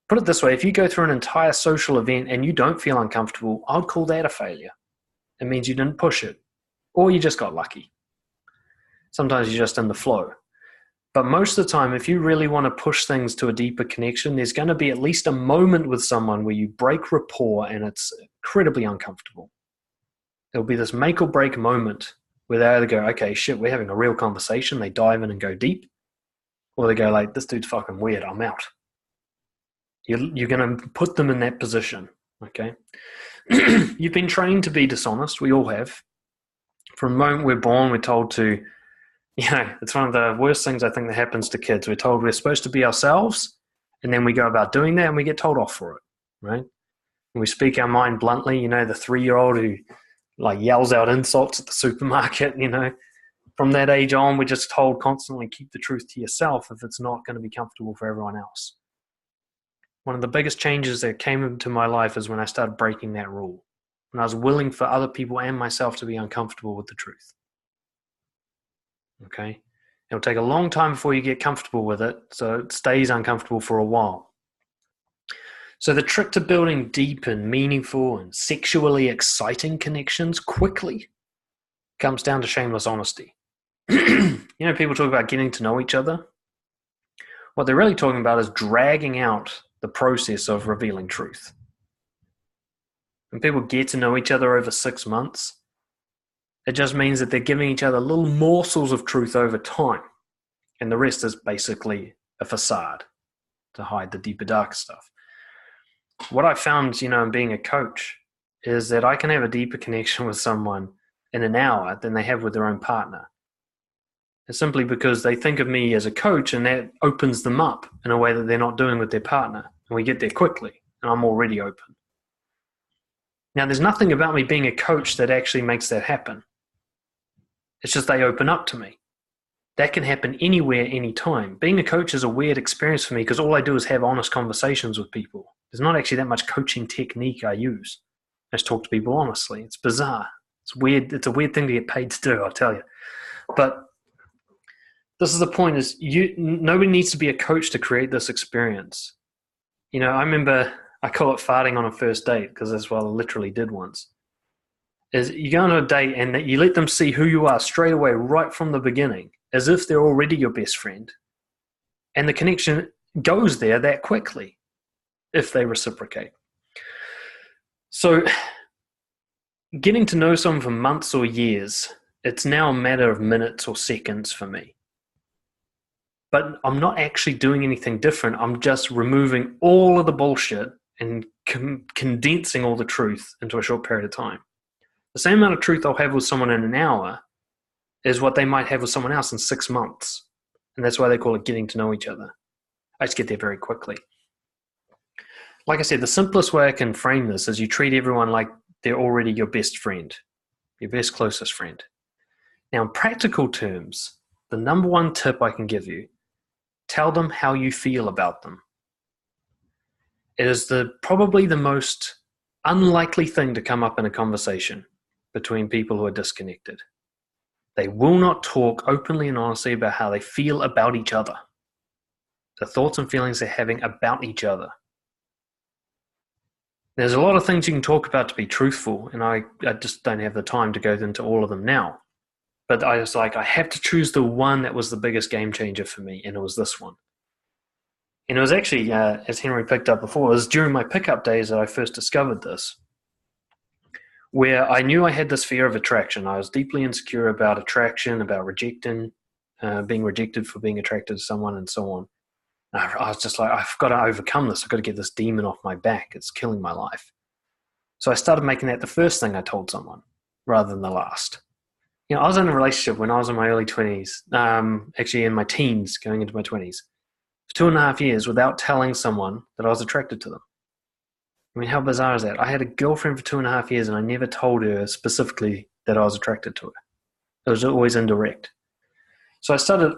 Put it this way, if you go through an entire social event and you don't feel uncomfortable, I would call that a failure. It means you didn't push it, or you just got lucky. Sometimes you're just in the flow. But most of the time, if you really want to push things to a deeper connection, there's going to be at least a moment with someone where you break rapport and it's incredibly uncomfortable. There'll be this make or break moment where they either go, okay, shit, we're having a real conversation. They dive in and go deep. Or they go like, this dude's fucking weird, I'm out. You're going to put them in that position, okay? You've been trained to be dishonest. We all have. From the moment we're born, we're told to, it's one of the worst things I think that happens to kids. We're told we're supposed to be ourselves, and then we go about doing that and we get told off for it, right? And we speak our mind bluntly, the 3-year-old who like yells out insults at the supermarket, From that age on, we're just told constantly, keep the truth to yourself if it's not going to be comfortable for everyone else. One of the biggest changes that came into my life is when I started breaking that rule. When I was willing for other people and myself to be uncomfortable with the truth. Okay? It'll take a long time before you get comfortable with it, so it stays uncomfortable for a while. So the trick to building deep and meaningful and sexually exciting connections quickly comes down to shameless honesty. People talk about getting to know each other. What they're really talking about is dragging out the process of revealing truth. When people get to know each other over 6 months, it just means that they're giving each other little morsels of truth over time. And the rest is basically a facade to hide the deeper, darker stuff. What I found, in being a coach is that I can have a deeper connection with someone in an hour than they have with their own partner. It's simply because they think of me as a coach, and that opens them up in a way that they're not doing with their partner. And we get there quickly, and I'm already open. Now, there's nothing about me being a coach that actually makes that happen. It's just they open up to me. That can happen anywhere, anytime. Being a coach is a weird experience for me because all I do is have honest conversations with people. There's not actually that much coaching technique I use. I just talk to people honestly. It's bizarre. It's weird. It's a weird thing to get paid to do, I'll tell you. But this is the point, is nobody needs to be a coach to create this experience. I remember, I call it farting on a first date because that's what I literally did once. Is you go on a date and that you let them see who you are straight away, right from the beginning, as if they're already your best friend. And the connection goes there that quickly, if they reciprocate. So getting to know someone for months or years, it's now a matter of minutes or seconds for me. But I'm not actually doing anything different. I'm just removing all of the bullshit and condensing all the truth into a short period of time. The same amount of truth I'll have with someone in an hour is what they might have with someone else in 6 months. And that's why they call it getting to know each other. I just get there very quickly. Like I said, the simplest way I can frame this is you treat everyone like they're already your best friend, your best, closest friend. Now, in practical terms, the number one tip I can give you, tell them how you feel about them. It is probably the most unlikely thing to come up in a conversation between people who are disconnected. They will not talk openly and honestly about how they feel about each other, the thoughts and feelings they're having about each other. There's a lot of things you can talk about to be truthful, and I just don't have the time to go into all of them now. But I was like, I have to choose the one that was the biggest game changer for me, and it was this one. And it was actually, as Henry picked up before, it was during my pickup days that I first discovered this, where I knew I had this fear of attraction. I was deeply insecure about attraction, about being rejected for being attracted to someone and so on. And I was just like, I've got to overcome this. I've got to get this demon off my back. It's killing my life. So I started making that the first thing I told someone rather than the last. I was in a relationship when I was in my early 20s, actually in my teens, going into my 20s, for 2.5 years without telling someone that I was attracted to them. I mean, how bizarre is that? I had a girlfriend for 2.5 years and I never told her specifically that I was attracted to her. It was always indirect. So I started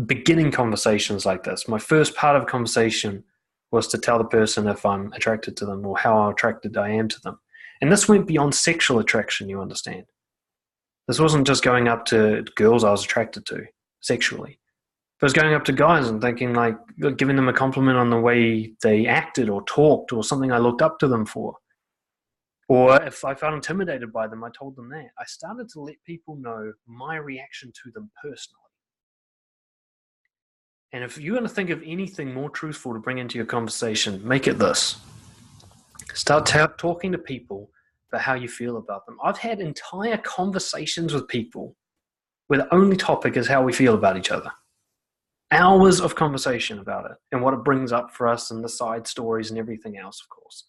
beginning conversations like this. My first part of a conversation was to tell the person if I'm attracted to them or how attracted I am to them. And this went beyond sexual attraction, you understand. This wasn't just going up to girls I was attracted to sexually. But I was going up to guys and thinking, like, giving them a compliment on the way they acted or talked or something I looked up to them for. Or if I felt intimidated by them, I told them that. I started to let people know my reaction to them personally. And if you're going to think of anything more truthful to bring into your conversation, make it this. Start talking to people about how you feel about them. I've had entire conversations with people where the only topic is how we feel about each other. Hours of conversation about it and what it brings up for us and the side stories and everything else, of course.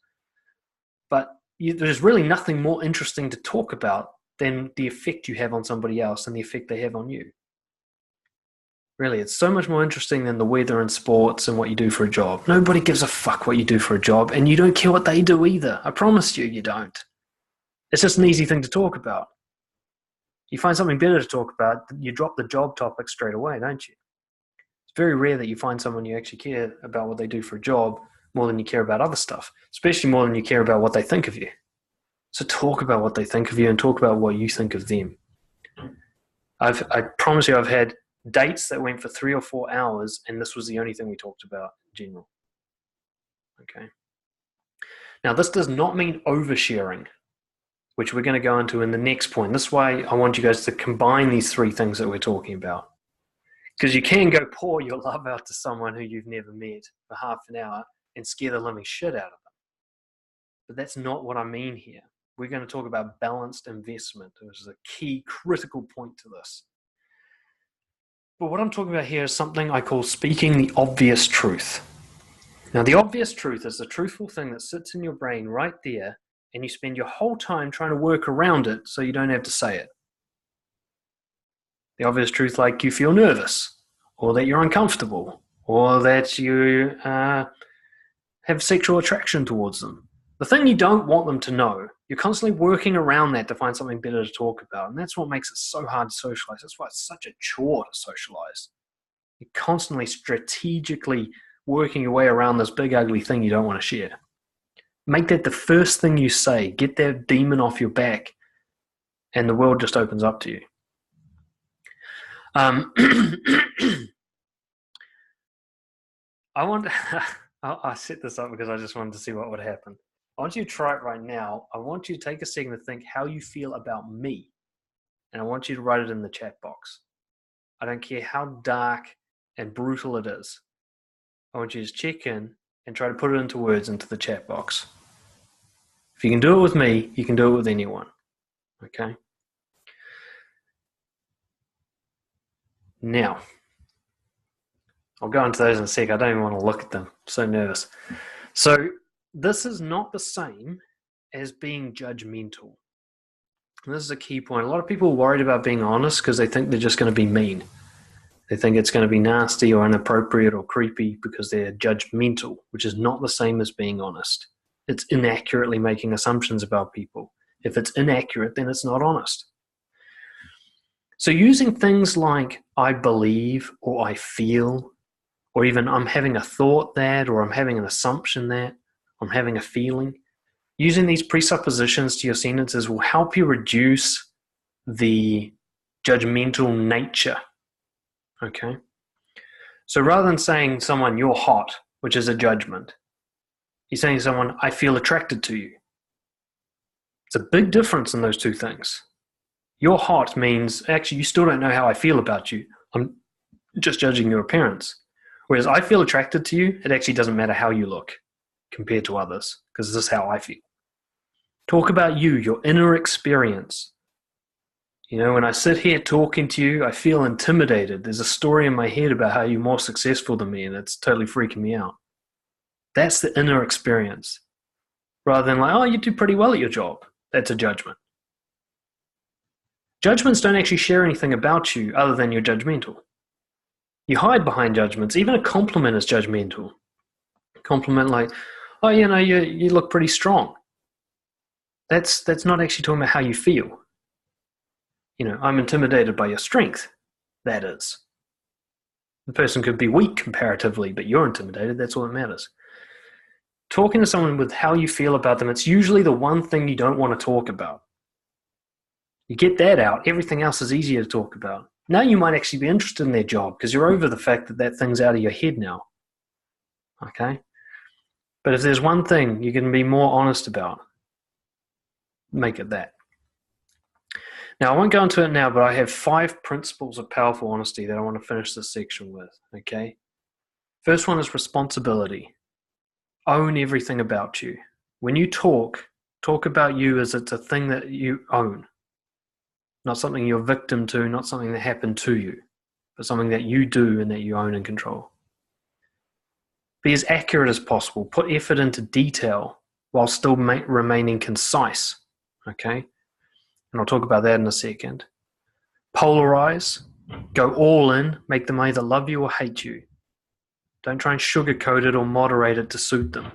But there's really nothing more interesting to talk about than the effect you have on somebody else and the effect they have on you. Really, it's so much more interesting than the weather and sports and what you do for a job. Nobody gives a fuck what you do for a job, and you don't care what they do either. I promise you, you don't. It's just an easy thing to talk about. You find something better to talk about, you drop the job topic straight away, don't you? It's very rare that you find someone you actually care about what they do for a job more than you care about other stuff, especially more than you care about what they think of you. So talk about what they think of you and talk about what you think of them. I promise you, I've had dates that went for 3 or 4 hours, and this was the only thing we talked about in general. Okay. Now, this does not mean oversharing, which we're going to go into in the next point. This is why I want you guys to combine these 3 things that we're talking about. Because you can go pour your love out to someone who you've never met for half an hour and scare the living shit out of them. But that's not what I mean here. We're going to talk about balanced investment, which is a key critical point to this. But what I'm talking about here is something I call speaking the obvious truth. Now, the obvious truth is the truthful thing that sits in your brain right there, and you spend your whole time trying to work around it so you don't have to say it. The obvious truth, like you feel nervous, or that you're uncomfortable, or that you have sexual attraction towards them. The thing you don't want them to know, you're constantly working around that to find something better to talk about. And that's what makes it so hard to socialize. That's why it's such a chore to socialize. You're constantly strategically working your way around this big ugly thing you don't want to share. Make that the first thing you say. Get that demon off your back, and the world just opens up to you. I set this up because I just wanted to see what would happen. I want you to try it right now. I want you to take a second to think how you feel about me. And I want you to write it in the chat box. I don't care how dark and brutal it is. I want you to just check in and try to put it into words into the chat box. If you can do it with me, you can do it with anyone. Okay? Now, I'll go into those in a sec. I don't even want to look at them. I'm so nervous. So this is not the same as being judgmental. And this is a key point. A lot of people are worried about being honest because they think they're just going to be mean. They think it's going to be nasty or inappropriate or creepy because they're judgmental, which is not the same as being honest. It's inaccurately making assumptions about people. If it's inaccurate, then it's not honest. So using things like I believe or I feel, or even I'm having a thought that, or I'm having an assumption that, I'm having a feeling, using these presuppositions to your sentences will help you reduce the judgmental nature. Okay? So rather than saying someone, you're hot, which is a judgment, you're saying to someone, I feel attracted to you. It's a big difference in those two things. You're hot means, actually, you still don't know how I feel about you. I'm just judging your appearance. Whereas I feel attracted to you, it actually doesn't matter how you look compared to others, because this is how I feel. Talk about you, your inner experience. You know, when I sit here talking to you, I feel intimidated. There's a story in my head about how you're more successful than me, and it's totally freaking me out. That's the inner experience. Rather than like, oh, you do pretty well at your job. That's a judgment. Judgments don't actually share anything about you other than you're judgmental. You hide behind judgments. Even a compliment is judgmental. A compliment like, oh, you know, you look pretty strong. That's not actually talking about how you feel. You know, I'm intimidated by your strength. That is. The person could be weak comparatively, but you're intimidated. That's all that matters. Talking to someone with how you feel about them, it's usually the one thing you don't want to talk about. You get that out, everything else is easier to talk about. Now you might actually be interested in their job because you're over the fact that that thing's out of your head now. Okay? But if there's one thing you can be more honest about, make it that. Now, I won't go into it now, but I have 5 principles of powerful honesty that I want to finish this section with, okay? First one is responsibility. Own everything about you. When you talk about you as it's a thing that you own, not something you're victim to, not something that happened to you, but something that you do and that you own and control. Be as accurate as possible. Put effort into detail while still remaining concise, okay? And I'll talk about that in a second. Polarize. Go all in. Make them either love you or hate you. Don't try and sugarcoat it or moderate it to suit them,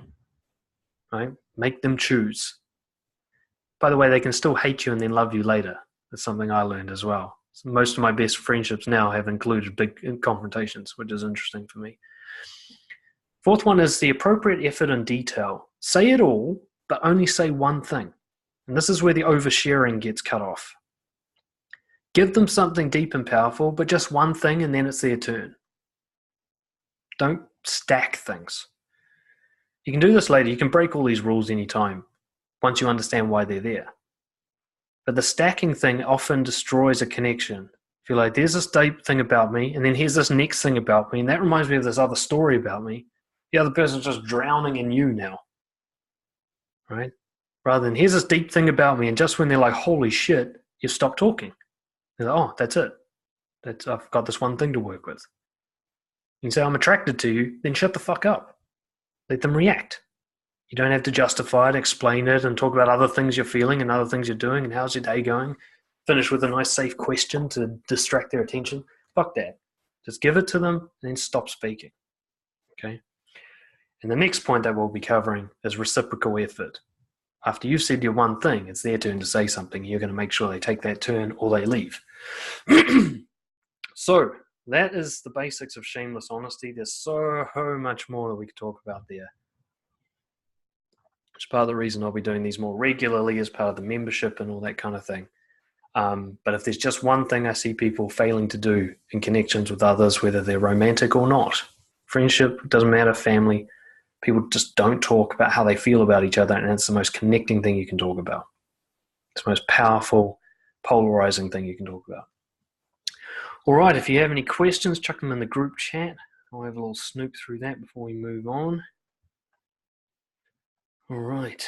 right? Make them choose. By the way, they can still hate you and then love you later. That's something I learned as well. So most of my best friendships now have included big confrontations, which is interesting for me. Fourth one is the appropriate effort and detail. Say it all, but only say one thing. And this is where the oversharing gets cut off. Give them something deep and powerful, but just one thing and then it's their turn. Don't stack things. You can do this later. You can break all these rules anytime once you understand why they're there. But the stacking thing often destroys a connection. If you're like, there's this deep thing about me, and then here's this next thing about me, and that reminds me of this other story about me. The other person's just drowning in you now, right? Rather than, here's this deep thing about me, and just when they're like, holy shit, you stop talking. They're like, oh, that's it. I've got this one thing to work with. You can say, I'm attracted to you, then shut the fuck up. Let them react. You don't have to justify it, explain it, and talk about other things you're feeling and other things you're doing and how's your day going. Finish with a nice, safe question to distract their attention. Fuck that. Just give it to them and then stop speaking. Okay? And the next point that we'll be covering is reciprocal effort. After you've said your one thing, it's their turn to say something. You're going to make sure they take that turn or they leave. So, that is the basics of shameless honesty. There's so much more that we could talk about there. It's part of the reason I'll be doing these more regularly as part of the membership and all that kind of thing. But if there's just one thing I see people failing to do in connections with others, whether they're romantic or not, friendship, doesn't matter, family, people just don't talk about how they feel about each other, and it's the most connecting thing you can talk about. It's the most powerful, polarizing thing you can talk about. All right, if you have any questions, chuck them in the group chat. I'll have a little snoop through that before we move on. All right.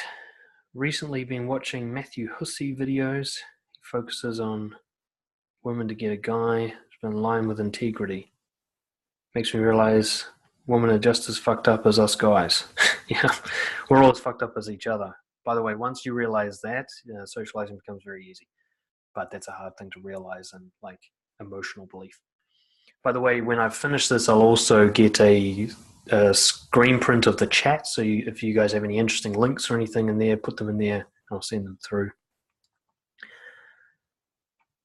Recently been watching Matthew Hussey videos. He focuses on women to get a guy who's been in line with integrity. Makes me realize women are just as fucked up as us guys. Yeah, we're all as fucked up as each other. By the way, once you realize that, socializing becomes very easy. But that's a hard thing to realize and like emotional belief. By the way, when I finish this, I'll also get a screen print of the chat. So if you guys have any interesting links or anything in there, put them in there and I'll send them through.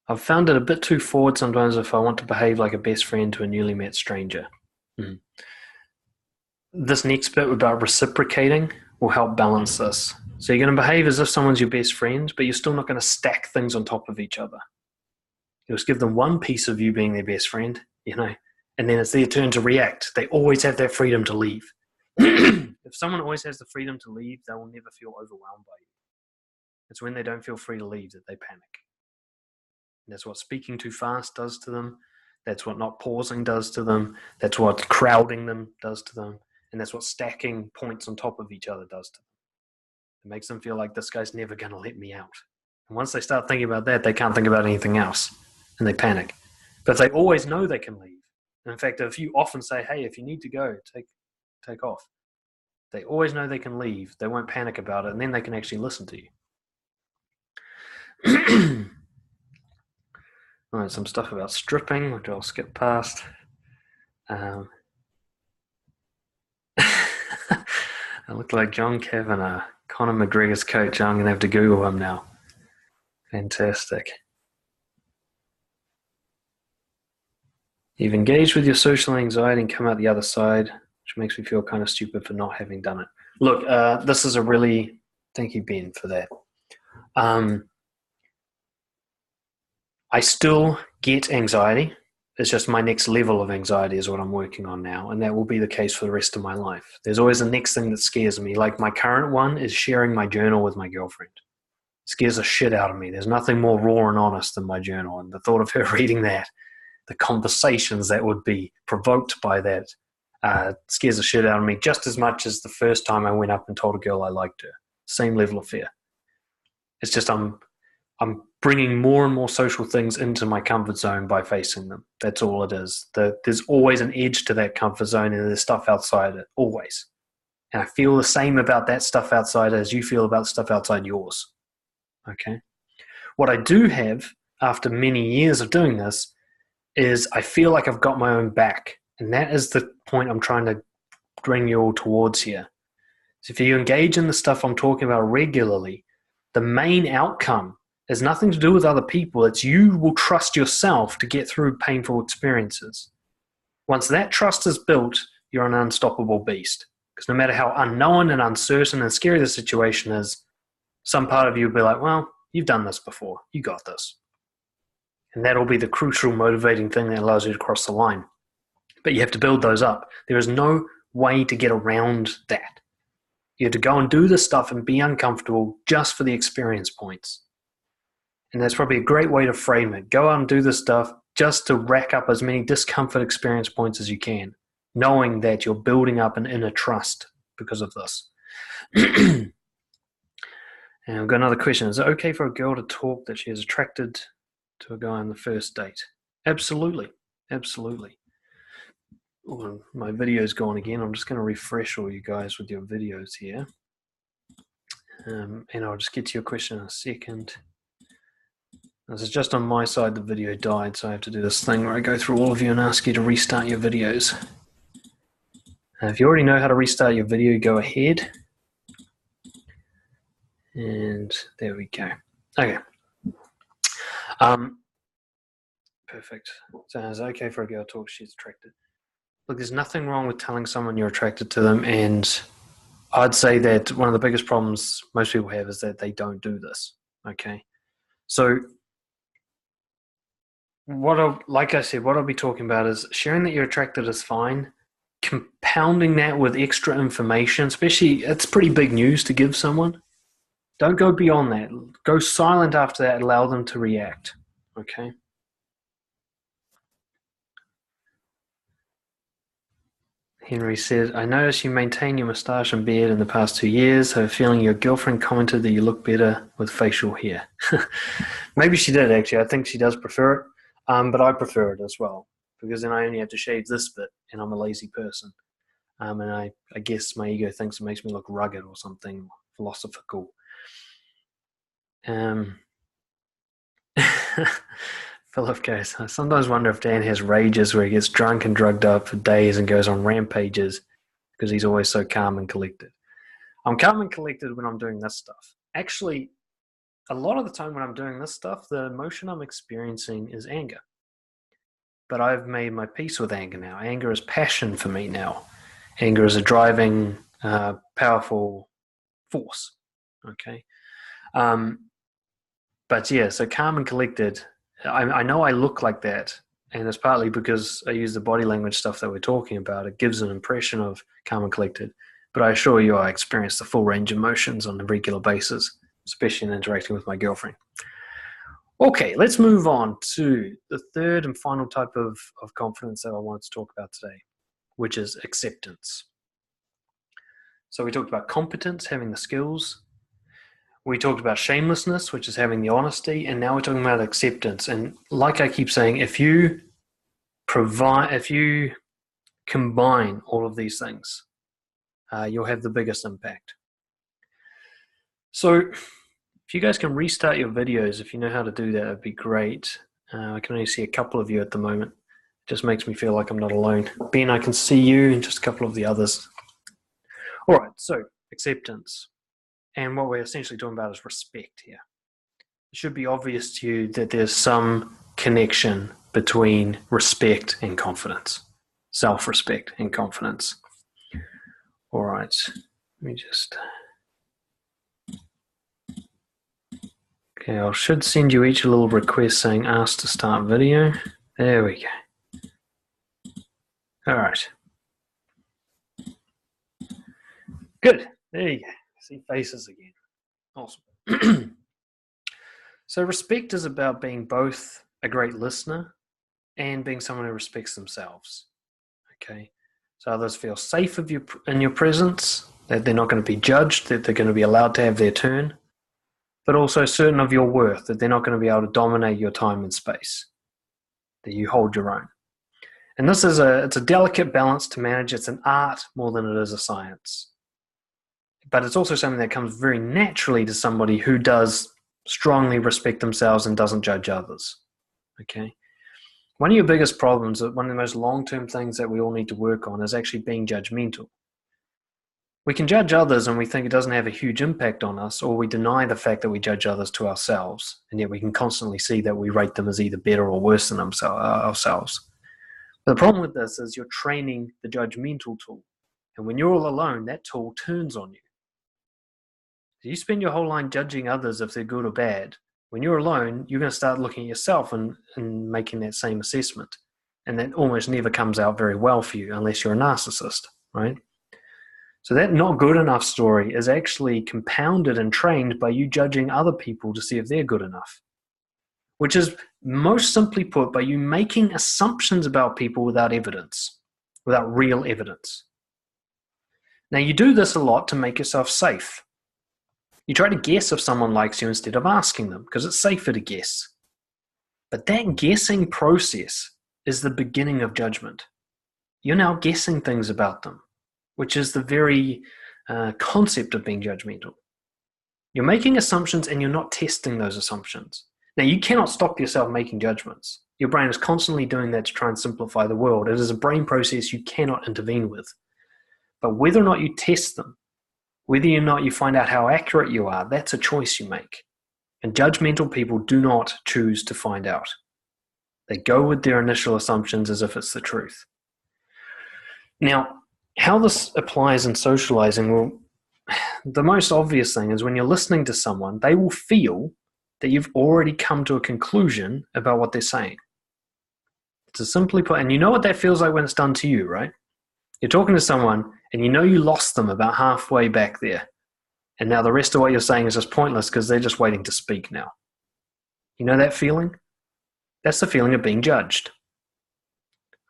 I've found it a bit too forward sometimes if I want to behave like a best friend to a newly met stranger. This next bit about reciprocating will help balance this. So you're going to behave as if someone's your best friend, but you're still not going to stack things on top of each other. You just give them one piece of you being their best friend, and then it's their turn to react. They always have that freedom to leave. If someone always has the freedom to leave, they will never feel overwhelmed by you. It's when they don't feel free to leave that they panic. And that's what speaking too fast does to them. That's what not pausing does to them. That's what crowding them does to them. And that's what stacking points on top of each other does to them. It makes them feel like this guy's never going to let me out. And once they start thinking about that, they can't think about anything else. And they panic. But they always know they can leave. And in fact, if you often say, hey, if you need to go, take off. They always know they can leave. They won't panic about it. And then they can actually listen to you. All right, some stuff about stripping, which I'll skip past. I look like John Kavanagh, Conor McGregor's coach. I'm going to have to Google him now. Fantastic. You've engaged with your social anxiety and come out the other side, which makes me feel kind of stupid for not having done it. Look, this is a really, thank you, Ben, for that. I still get anxiety. It's just my next level of anxiety is what I'm working on now, and that will be the case for the rest of my life. There's always the next thing that scares me. Like my current one is sharing my journal with my girlfriend. It scares the shit out of me. There's nothing more raw and honest than my journal, and the thought of her reading that, the conversations that would be provoked by that, scares the shit out of me just as much as the first time I went up and told a girl I liked her. Same level of fear. It's just I'm bringing more and more social things into my comfort zone by facing them. That's all it is. There's always an edge to that comfort zone, and there's stuff outside it, always. And I feel the same about that stuff outside as you feel about stuff outside yours. Okay? What I do have, after many years of doing this, is I feel like I've got my own back. And that is the point I'm trying to bring you all towards here. So if you engage in the stuff I'm talking about regularly, the main outcome has nothing to do with other people. It's you will trust yourself to get through painful experiences. Once that trust is built, you're an unstoppable beast. Because no matter how unknown and uncertain and scary the situation is, some part of you will be like, well, you've done this before. You got this. And that'll be the crucial motivating thing that allows you to cross the line. But you have to build those up. There is no way to get around that. You have to go and do this stuff and be uncomfortable just for the experience points. And that's probably a great way to frame it. Go out and do this stuff just to rack up as many discomfort experience points as you can, knowing that you're building up an inner trust because of this. And I've got another question. Is it okay for a girl to talk that she is attracted to a guy on the first date? Absolutely. Absolutely. Oh, my video's gone again. I'm just going to refresh all you guys with your videos here. And I'll just get to your question in a second. This is just on my side, the video died, so I have to do this thing where I go through all of you and ask you to restart your videos. If you already know how to restart your video, go ahead. And there we go. Okay. Perfect. So is it okay for a girl to talk she's attracted? Look, there's nothing wrong with telling someone you're attracted to them, and I'd say that one of the biggest problems most people have is that they don't do this. Okay. So like I said, what I'll be talking about is sharing that you're attracted is fine. Compounding that with extra information, especially it's pretty big news to give someone. Don't go beyond that. Go silent after that. Allow them to react. Okay. Henry said, I noticed you maintain your moustache and beard in the past 2 years. I have a feeling your girlfriend commented that you look better with facial hair. Maybe she did, actually. I think she does prefer it. But I prefer it as well, because then I only have to shave this bit, and I'm a lazy person. And I guess my ego thinks it makes me look rugged or something philosophical. Philip goes, I sometimes wonder if Dan has rages where he gets drunk and drugged up for days and goes on rampages because he's always so calm and collected. I'm calm and collected when I'm doing this stuff. Actually, a lot of the time when I'm doing this stuff, the emotion I'm experiencing is anger. But I've made my peace with anger now. Anger is passion for me now. Anger is a driving, powerful force. Okay. But yeah, so calm and collected. I know I look like that, and it's partly because I use the body language stuff that we're talking about. It gives an impression of calm and collected. But I assure you I experience the full range of emotions on a regular basis, especially in interacting with my girlfriend. Okay, let's move on to the third and final type of confidence that I wanted to talk about today, which is acceptance. So we talked about competence, having the skills. We talked about shamelessness, which is having the honesty. And now we're talking about acceptance. And like I keep saying, if you combine all of these things, you'll have the biggest impact. So if you guys can restart your videos, if you know how to do that, it'd be great. I can only see a couple of you at the moment. It just makes me feel like I'm not alone. Ben, I can see you and just a couple of the others. All right, so acceptance. And what we're essentially talking about is respect here. It should be obvious to you that there's some connection between respect and confidence, self-respect and confidence. All right, let me just... Okay, I should send you each a little request saying ask to start video. There we go. All right. Good. There you go. See faces again. Awesome. So respect is about being both a great listener and being someone who respects themselves. Okay. So others feel safe in your presence, that they're not going to be judged, that they're going to be allowed to have their turn, but also certain of your worth, that they're not going to be able to dominate your time and space, that you hold your own. And this is it's a delicate balance to manage. It's an art more than it is a science. But it's also something that comes very naturally to somebody who does strongly respect themselves and doesn't judge others. Okay. One of your biggest problems, one of the most long-term things that we all need to work on is actually being judgmental. We can judge others and we think it doesn't have a huge impact on us, or we deny the fact that we judge others to ourselves, and yet we can constantly see that we rate them as either better or worse than ourselves. But the problem with this is you're training the judgmental tool, and when you're all alone, that tool turns on you. You spend your whole life judging others if they're good or bad. When you're alone, you're going to start looking at yourself and making that same assessment. And that almost never comes out very well for you unless you're a narcissist, right? So that not good enough story is actually compounded and trained by you judging other people to see if they're good enough, which is most simply put by you making assumptions about people without evidence, without real evidence. Now, you do this a lot to make yourself safe. You try to guess if someone likes you instead of asking them because it's safer to guess. But that guessing process is the beginning of judgment. You're now guessing things about them, which is the very concept of being judgmental. You're making assumptions and you're not testing those assumptions. Now, you cannot stop yourself making judgments. Your brain is constantly doing that to try and simplify the world. It is a brain process you cannot intervene with. But whether or not you test them, whether or not you find out how accurate you are, that's a choice you make. And judgmental people do not choose to find out. They go with their initial assumptions as if it's the truth. Now, how this applies in socializing, well, the most obvious thing is when you're listening to someone, they will feel that you've already come to a conclusion about what they're saying. It's a simply put, and you know what that feels like when it's done to you, right? You're talking to someone and you know you lost them about halfway back there. And now the rest of what you're saying is just pointless because they're just waiting to speak now. You know that feeling? That's the feeling of being judged.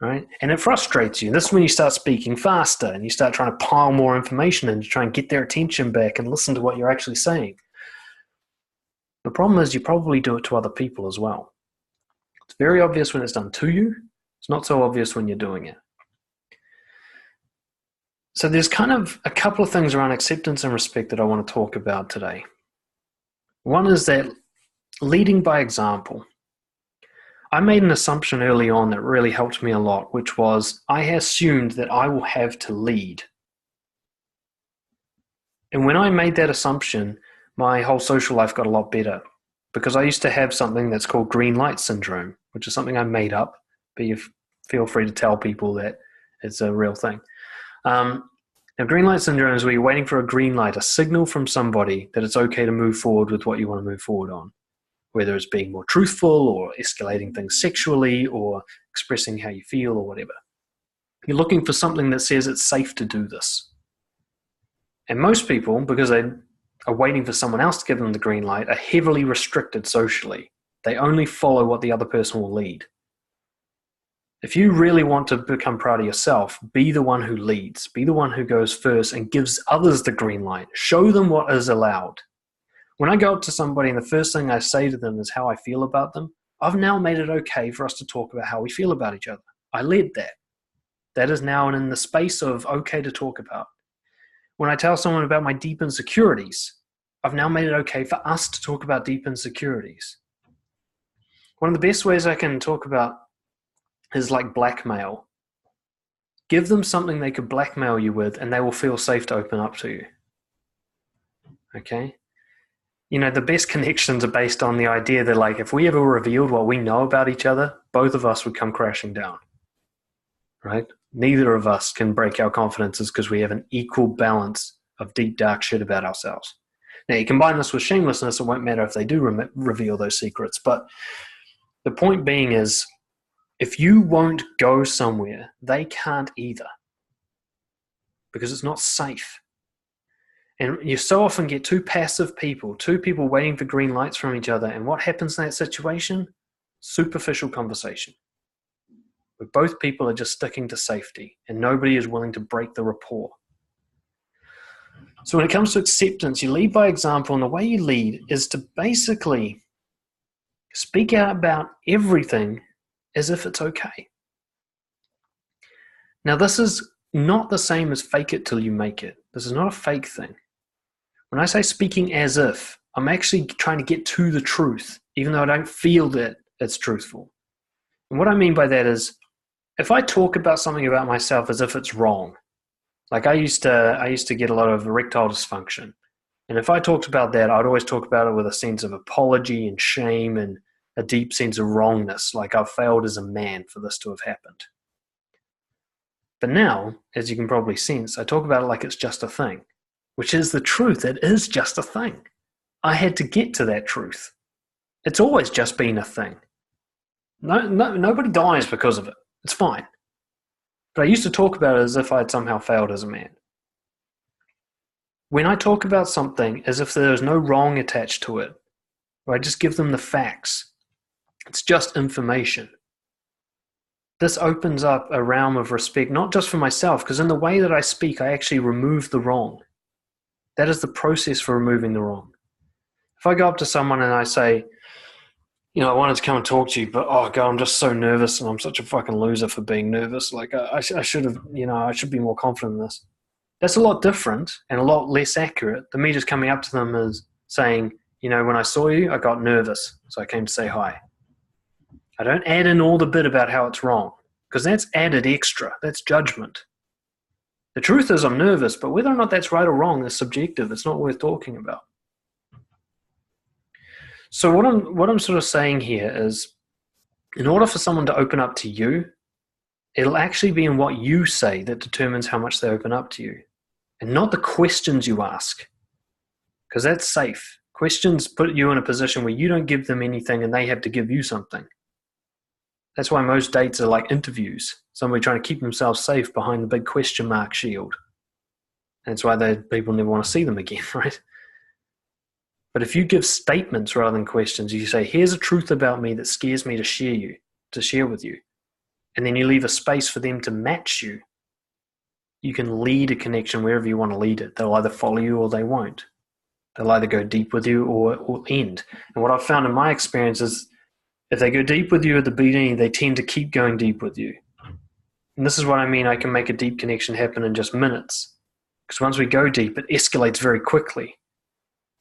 Right? And it frustrates you. This is when you start speaking faster and you start trying to pile more information in to try and get their attention back and listen to what you're actually saying. The problem is you probably do it to other people as well. It's very obvious when it's done to you. It's not so obvious when you're doing it. So there's kind of a couple of things around acceptance and respect that I want to talk about today. One is that leading by example. I made an assumption early on that really helped me a lot, which was I assumed that I will have to lead. And when I made that assumption, my whole social life got a lot better because I used to have something that's called green light syndrome, which is something I made up, but you feel free to tell people that it's a real thing. Now, green light syndrome is where you're waiting for a green light, a signal from somebody that it's okay to move forward with what you want to move forward on, whether it's being more truthful or escalating things sexually or expressing how you feel or whatever. You're looking for something that says it's safe to do this. And most people, because they are waiting for someone else to give them the green light, are heavily restricted socially. They only follow what the other person will lead. If you really want to become proud of yourself, be the one who leads. Be the one who goes first and gives others the green light. Show them what is allowed. When I go up to somebody and the first thing I say to them is how I feel about them, I've now made it okay for us to talk about how we feel about each other. I led that. That is now in the space of okay to talk about. When I tell someone about my deep insecurities, I've now made it okay for us to talk about deep insecurities. One of the best ways I can talk about is like blackmail. Give them something they could blackmail you with and they will feel safe to open up to you. Okay? You know, the best connections are based on the idea that like if we ever revealed what we know about each other, both of us would come crashing down. Right? Neither of us can break our confidences because we have an equal balance of deep, dark shit about ourselves. Now, you combine this with shamelessness, it won't matter if they do reveal those secrets. But the point being is, if you won't go somewhere, they can't either, because it's not safe. And you so often get two passive people, two people waiting for green lights from each other. And what happens in that situation? Superficial conversation, where both people are just sticking to safety and nobody is willing to break the rapport. So when it comes to acceptance, you lead by example, and the way you lead is to basically speak out about everything as if it's okay. Now, this is not the same as fake it till you make it. This is not a fake thing. When I say speaking as if, I'm actually trying to get to the truth, even though I don't feel that it's truthful. And what I mean by that is, if I talk about something about myself as if it's wrong, like I used to get a lot of erectile dysfunction. And if I talked about that, I'd always talk about it with a sense of apology and shame and a deep sense of wrongness, like I've failed as a man for this to have happened. But now, as you can probably sense, I talk about it like it's just a thing, which is the truth. It is just a thing. I had to get to that truth. It's always just been a thing. Nobody dies because of it. It's fine. But I used to talk about it as if I had somehow failed as a man. When I talk about something as if there's no wrong attached to it, or I just give them the facts, it's just information. This opens up a realm of respect, not just for myself, because in the way that I speak, I actually remove the wrong. That is the process for removing the wrong. If I go up to someone and I say, I wanted to come and talk to you, but oh God, I'm just so nervous and I'm such a fucking loser for being nervous. Like I should have, I should be more confident in this. That's a lot different and a lot less accurate than me just coming up to them as saying, when I saw you, I got nervous, so I came to say hi. I don't add in all the bit about how it's wrong, because that's added extra. That's judgment. The truth is I'm nervous, but whether or not that's right or wrong is subjective. It's not worth talking about. So what I'm sort of saying here is, in order for someone to open up to you, it'll actually be in what you say that determines how much they open up to you, and not the questions you ask, because that's safe. Questions put you in a position where you don't give them anything and they have to give you something. That's why most dates are like interviews, somebody trying to keep themselves safe behind the big question mark shield. And that's why people never want to see them again, right? But if you give statements rather than questions, you say, here's a truth about me that scares me to share with you. And then you leave a space for them to match you. You can lead a connection wherever you want to lead it. They'll either follow you or they won't. They'll either go deep with you or end. And what I've found in my experience is, if they go deep with you at the beginning, they tend to keep going deep with you. And this is what I mean. I can make a deep connection happen in just minutes. Because once we go deep, it escalates very quickly.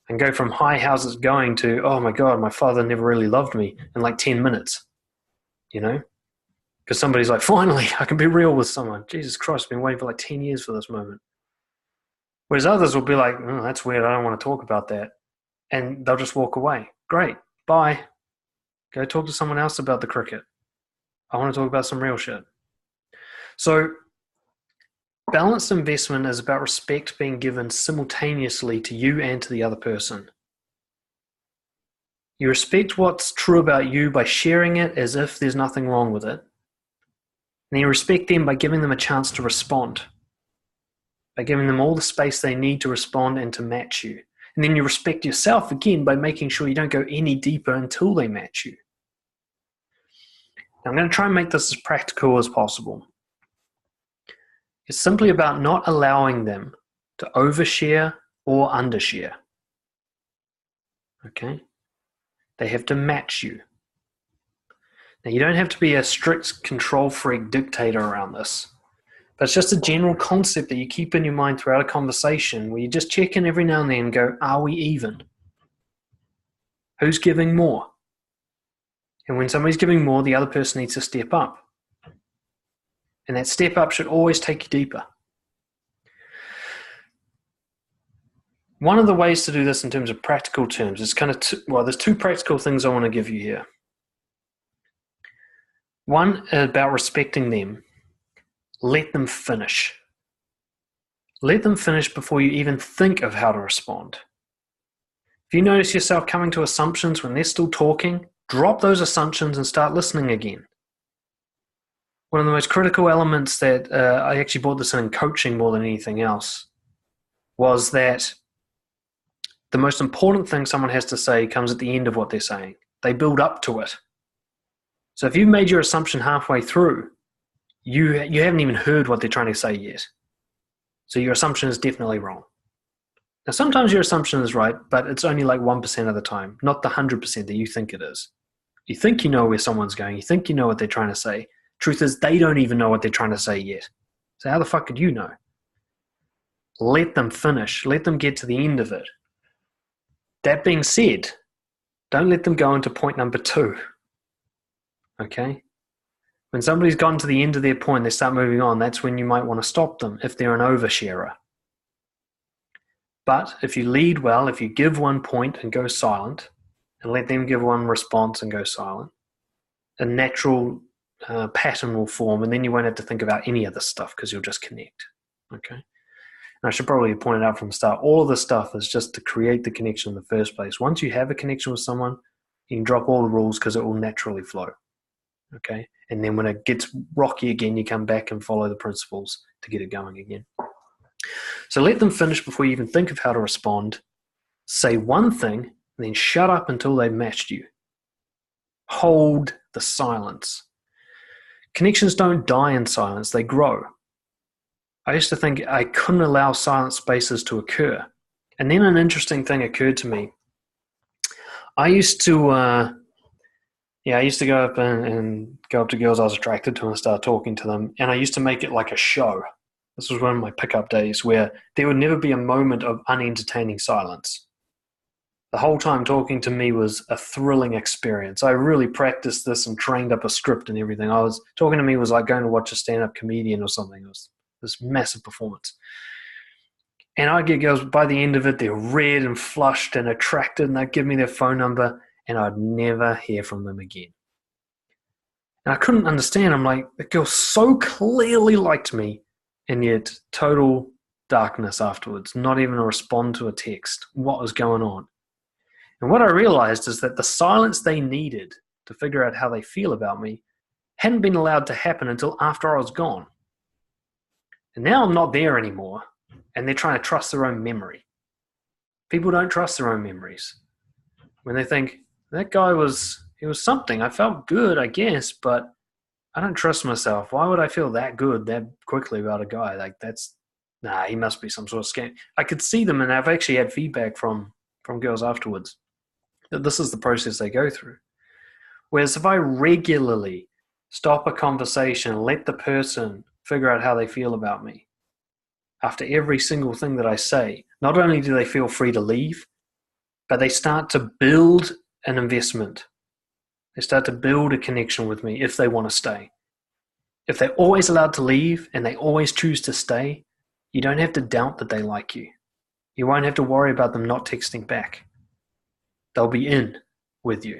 And go from, hi, how's it going, to, oh my God, my father never really loved me, in like 10 minutes. Because somebody's like, finally, I can be real with someone. Jesus Christ, I've been waiting for like 10 years for this moment. Whereas others will be like, oh, that's weird, I don't want to talk about that. And they'll just walk away. Great, bye. Go talk to someone else about the cricket. I want to talk about some real shit. So, balanced investment is about respect being given simultaneously to you and to the other person. You respect what's true about you by sharing it as if there's nothing wrong with it. And you respect them by giving them a chance to respond, by giving them all the space they need to respond and to match you. And then you respect yourself again by making sure you don't go any deeper until they match you. Now, I'm going to try and make this as practical as possible. It's simply about not allowing them to overshare or undershare. Okay? They have to match you. Now, you don't have to be a strict control freak dictator around this, but it's just a general concept that you keep in your mind throughout a conversation where you just check in every now and then and go, are we even? Who's giving more? And when somebody's giving more, the other person needs to step up. And that step up should always take you deeper. One of the ways to do this in terms of practical terms is there's two practical things I want to give you here. One, about respecting them. Let them finish. Let them finish before you even think of how to respond. If you notice yourself coming to assumptions when they're still talking, drop those assumptions and start listening again. One of the most critical elements that I actually brought this in coaching more than anything else was that the most important thing someone has to say comes at the end of what they're saying. They build up to it. So if you've made your assumption halfway through, you haven't even heard what they're trying to say yet. So your assumption is definitely wrong. Now, sometimes your assumption is right, but it's only like 1% of the time, not the 100% that you think it is. You think you know where someone's going. You think you know what they're trying to say. Truth is, they don't even know what they're trying to say yet. So how the fuck could you know? Let them finish. Let them get to the end of it. That being said, don't let them go into point number 2. Okay? When somebody's gotten to the end of their point, they start moving on, that's when you might want to stop them if they're an oversharer. But if you lead well, if you give one point and go silent, and let them give one response and go silent, a natural pattern will form, and then you won't have to think about any of this stuff because you'll just connect. Okay? And I should probably point it out from the start, all of this stuff is just to create the connection in the first place. Once you have a connection with someone, you can drop all the rules because it will naturally flow. Okay? And then when it gets rocky again, you come back and follow the principles to get it going again. So let them finish before you even think of how to respond. Say one thing, and then shut up until they've matched you. Hold the silence. Connections don't die in silence, they grow. I used to think I couldn't allow silent spaces to occur. And then an interesting thing occurred to me. I used to go up and go up to girls I was attracted to and start talking to them. And I used to make it like a show. This was one of my pickup days where there would never be a moment of unentertaining silence. The whole time talking to me was a thrilling experience. I really practiced this and trained up a script and everything. Talking to me was like going to watch a stand-up comedian or something. It was this massive performance. And I'd get girls, by the end of it, they're red and flushed and attracted, and they'd give me their phone number, and I'd never hear from them again. And I couldn't understand. I'm like, the girl so clearly liked me, and yet total darkness afterwards, not even a respond to a text. What was going on? And what I realized is that the silence they needed to figure out how they feel about me hadn't been allowed to happen until after I was gone. And now I'm not there anymore, and they're trying to trust their own memory. People don't trust their own memories. When they think, that guy he was something, I felt good, I guess, but I don't trust myself. Why would I feel that good that quickly about a guy? Like he must be some sort of scam. I could see them, and I've actually had feedback from girls afterwards that this is the process they go through. Whereas if I regularly stop a conversation and let the person figure out how they feel about me, after every single thing that I say, not only do they feel free to leave, but they start to build an investment. They start to build a connection with me if they want to stay. If they're always allowed to leave and they always choose to stay, you don't have to doubt that they like you. You won't have to worry about them not texting back. They'll be in with you.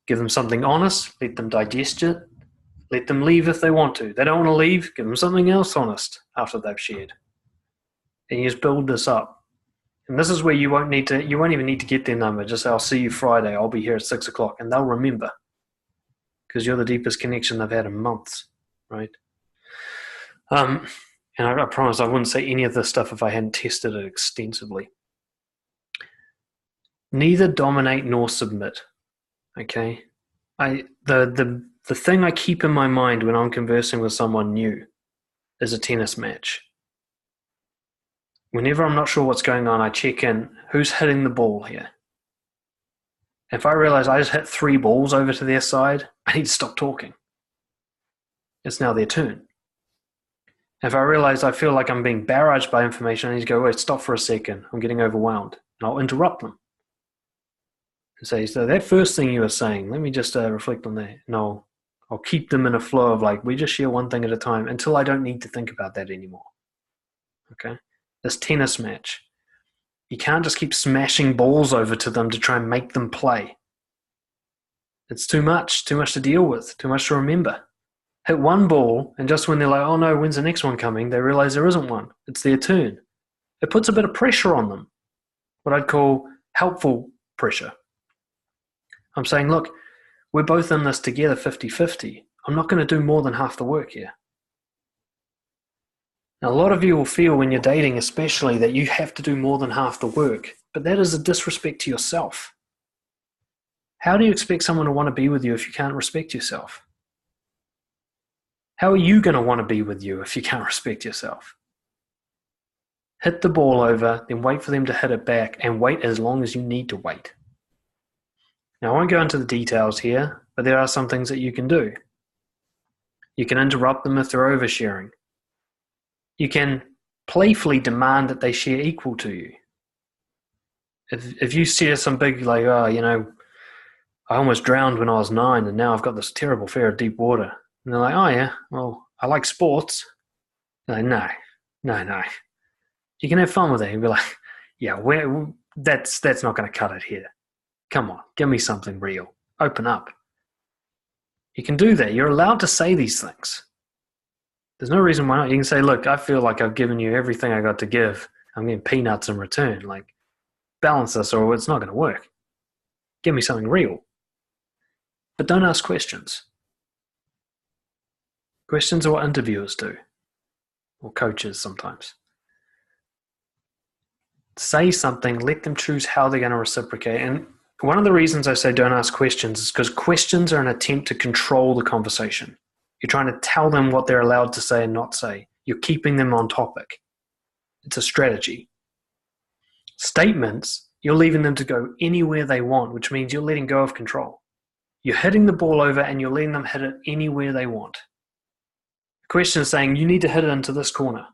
Give them something honest, let them digest it, let them leave if they want to. They don't want to leave, give them something else honest after they've shared. And you just build this up. And this is where you won't even need to get their number. Just say, I'll see you Friday, I'll be here at 6 o'clock, and they'll remember. Because you're the deepest connection they've had in months, right? And I promise I wouldn't say any of this stuff if I hadn't tested it extensively. Neither dominate nor submit, okay? The thing I keep in my mind when I'm conversing with someone new is a tennis match. Whenever I'm not sure what's going on, I check in, who's hitting the ball here? If I realize I just hit 3 balls over to their side, I need to stop talking. It's now their turn. If I realize I feel like I'm being barraged by information, I need to go, wait, stop for a second. I'm getting overwhelmed. And I'll interrupt them. And say, so that first thing you were saying, let me just reflect on that. And I'll keep them in a flow of like, we just share one thing at a time until I don't need to think about that anymore. Okay? This tennis match. You can't just keep smashing balls over to them to try and make them play. It's too much to deal with, too much to remember. Hit one ball, and just when they're like, oh no, when's the next one coming? They realize there isn't one. It's their turn. It puts a bit of pressure on them. What I'd call helpful pressure. I'm saying, look, we're both in this together 50-50. I'm not going to do more than half the work here. Now, a lot of you will feel when you're dating especially that you have to do more than half the work, but that is a disrespect to yourself. How do you expect someone to want to be with you if you can't respect yourself? How are you going to want to be with you if you can't respect yourself? Hit the ball over, then wait for them to hit it back, and wait as long as you need to wait. Now, I won't go into the details here, but there are some things that you can do. You can interrupt them if they're oversharing. You can playfully demand that they share equal to you. If you share some big, like, oh, you know, I almost drowned when I was 9 and now I've got this terrible fear of deep water. And they're like, oh yeah, well, I like sports. They're like, no. You can have fun with it. You'll be like, yeah, that's not going to cut it here. Come on, give me something real. Open up. You can do that. You're allowed to say these things. There's no reason why not. You can say, look, I feel like I've given you everything I got to give. I'm getting peanuts in return. Like, balance this or it's not going to work. Give me something real. But don't ask questions. Questions are what interviewers do, or coaches sometimes. Say something, let them choose how they're going to reciprocate. And one of the reasons I say don't ask questions is because questions are an attempt to control the conversation. You're trying to tell them what they're allowed to say and not say. You're keeping them on topic. It's a strategy. Statements, you're leaving them to go anywhere they want, which means you're letting go of control. You're hitting the ball over and you're letting them hit it anywhere they want. The question is saying, you need to hit it into this corner.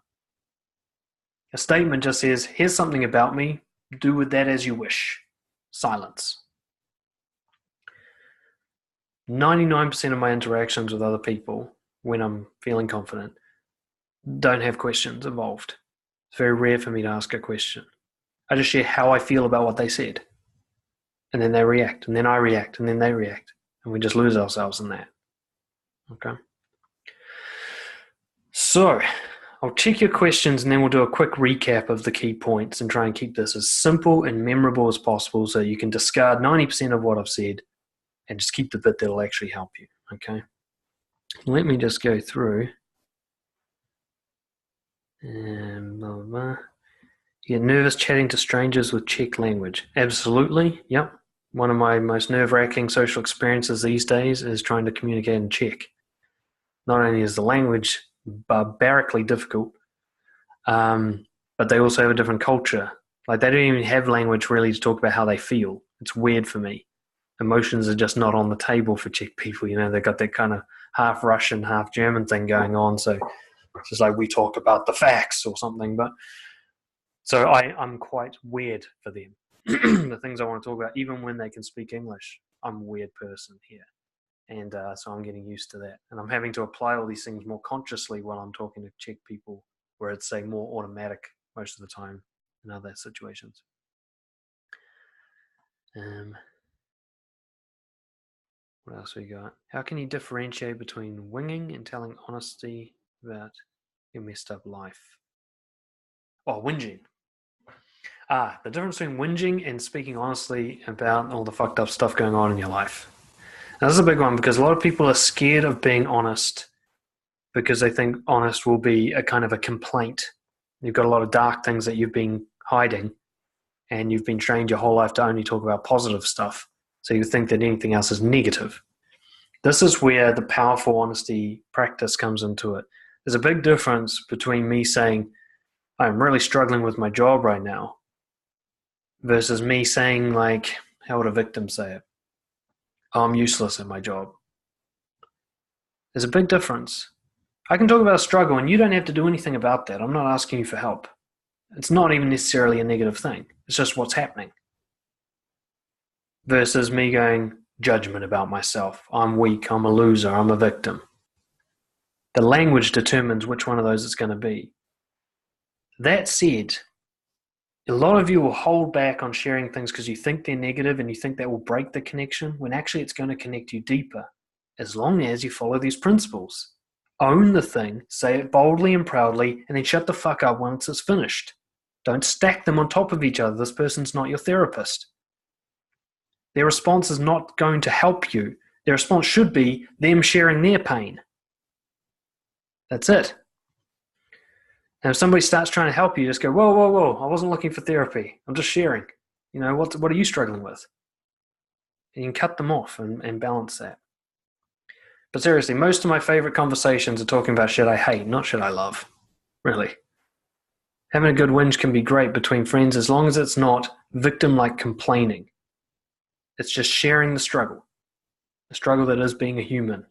A statement just says, here's something about me, do with that as you wish. Silence. 99% of my interactions with other people, when I'm feeling confident, don't have questions involved. It's very rare for me to ask a question. I just share how I feel about what they said. And then they react, and then I react, and then they react. And we just lose ourselves in that. Okay? So, I'll check your questions and then we'll do a quick recap of the key points and try and keep this as simple and memorable as possible so you can discard 90% of what I've said and just keep the bit that'll actually help you, okay? Let me just go through. And blah, blah, blah. You get nervous chatting to strangers with Czech language. Absolutely, yep. One of my most nerve-wracking social experiences these days is trying to communicate in Czech. Not only is the language barbarically difficult, but they also have a different culture. Like, they don't even have language really to talk about how they feel. It's weird for me. Emotions are just not on the table for Czech people. You know, they've got that kind of half Russian, half German thing going on. So it's just like we talk about the facts or something. But so I'm quite weird for them. The things I want to talk about, even when they can speak English, I'm a weird person here. And so I'm getting used to that. And I'm having to apply all these things more consciously while I'm talking to Czech people, where it's, say, more automatic most of the time in other situations. What else we got? How can you differentiate between winging and telling honesty about your messed up life? Oh, whinging. The difference between whinging and speaking honestly about all the fucked up stuff going on in your life. Now, this is a big one because a lot of people are scared of being honest because they think honest will be a kind of a complaint. You've got a lot of dark things that you've been hiding and you've been trained your whole life to only talk about positive stuff. So you think that anything else is negative. This is where the powerful honesty practice comes into it. There's a big difference between me saying, I'm really struggling with my job right now, versus me saying, like, how would a victim say it? I'm useless at my job. There's a big difference. I can talk about a struggle and you don't have to do anything about that. I'm not asking you for help. It's not even necessarily a negative thing. It's just what's happening. Versus me going, judgment about myself. I'm weak, I'm a loser, I'm a victim. The language determines which one of those it's going to be. That said, a lot of you will hold back on sharing things because you think they're negative and you think that will break the connection, when actually it's going to connect you deeper, as long as you follow these principles. Own the thing, say it boldly and proudly, and then shut the fuck up once it's finished. Don't stack them on top of each other. This person's not your therapist. Their response is not going to help you. Their response should be them sharing their pain. That's it. And if somebody starts trying to help you, just go, whoa, whoa, whoa, I wasn't looking for therapy. I'm just sharing. What are you struggling with? And you can cut them off and balance that. But seriously, most of my favorite conversations are talking about shit I hate, not shit I love. Really. Having a good whinge can be great between friends as long as it's not victim-like complaining. It's just sharing the struggle that is being a human.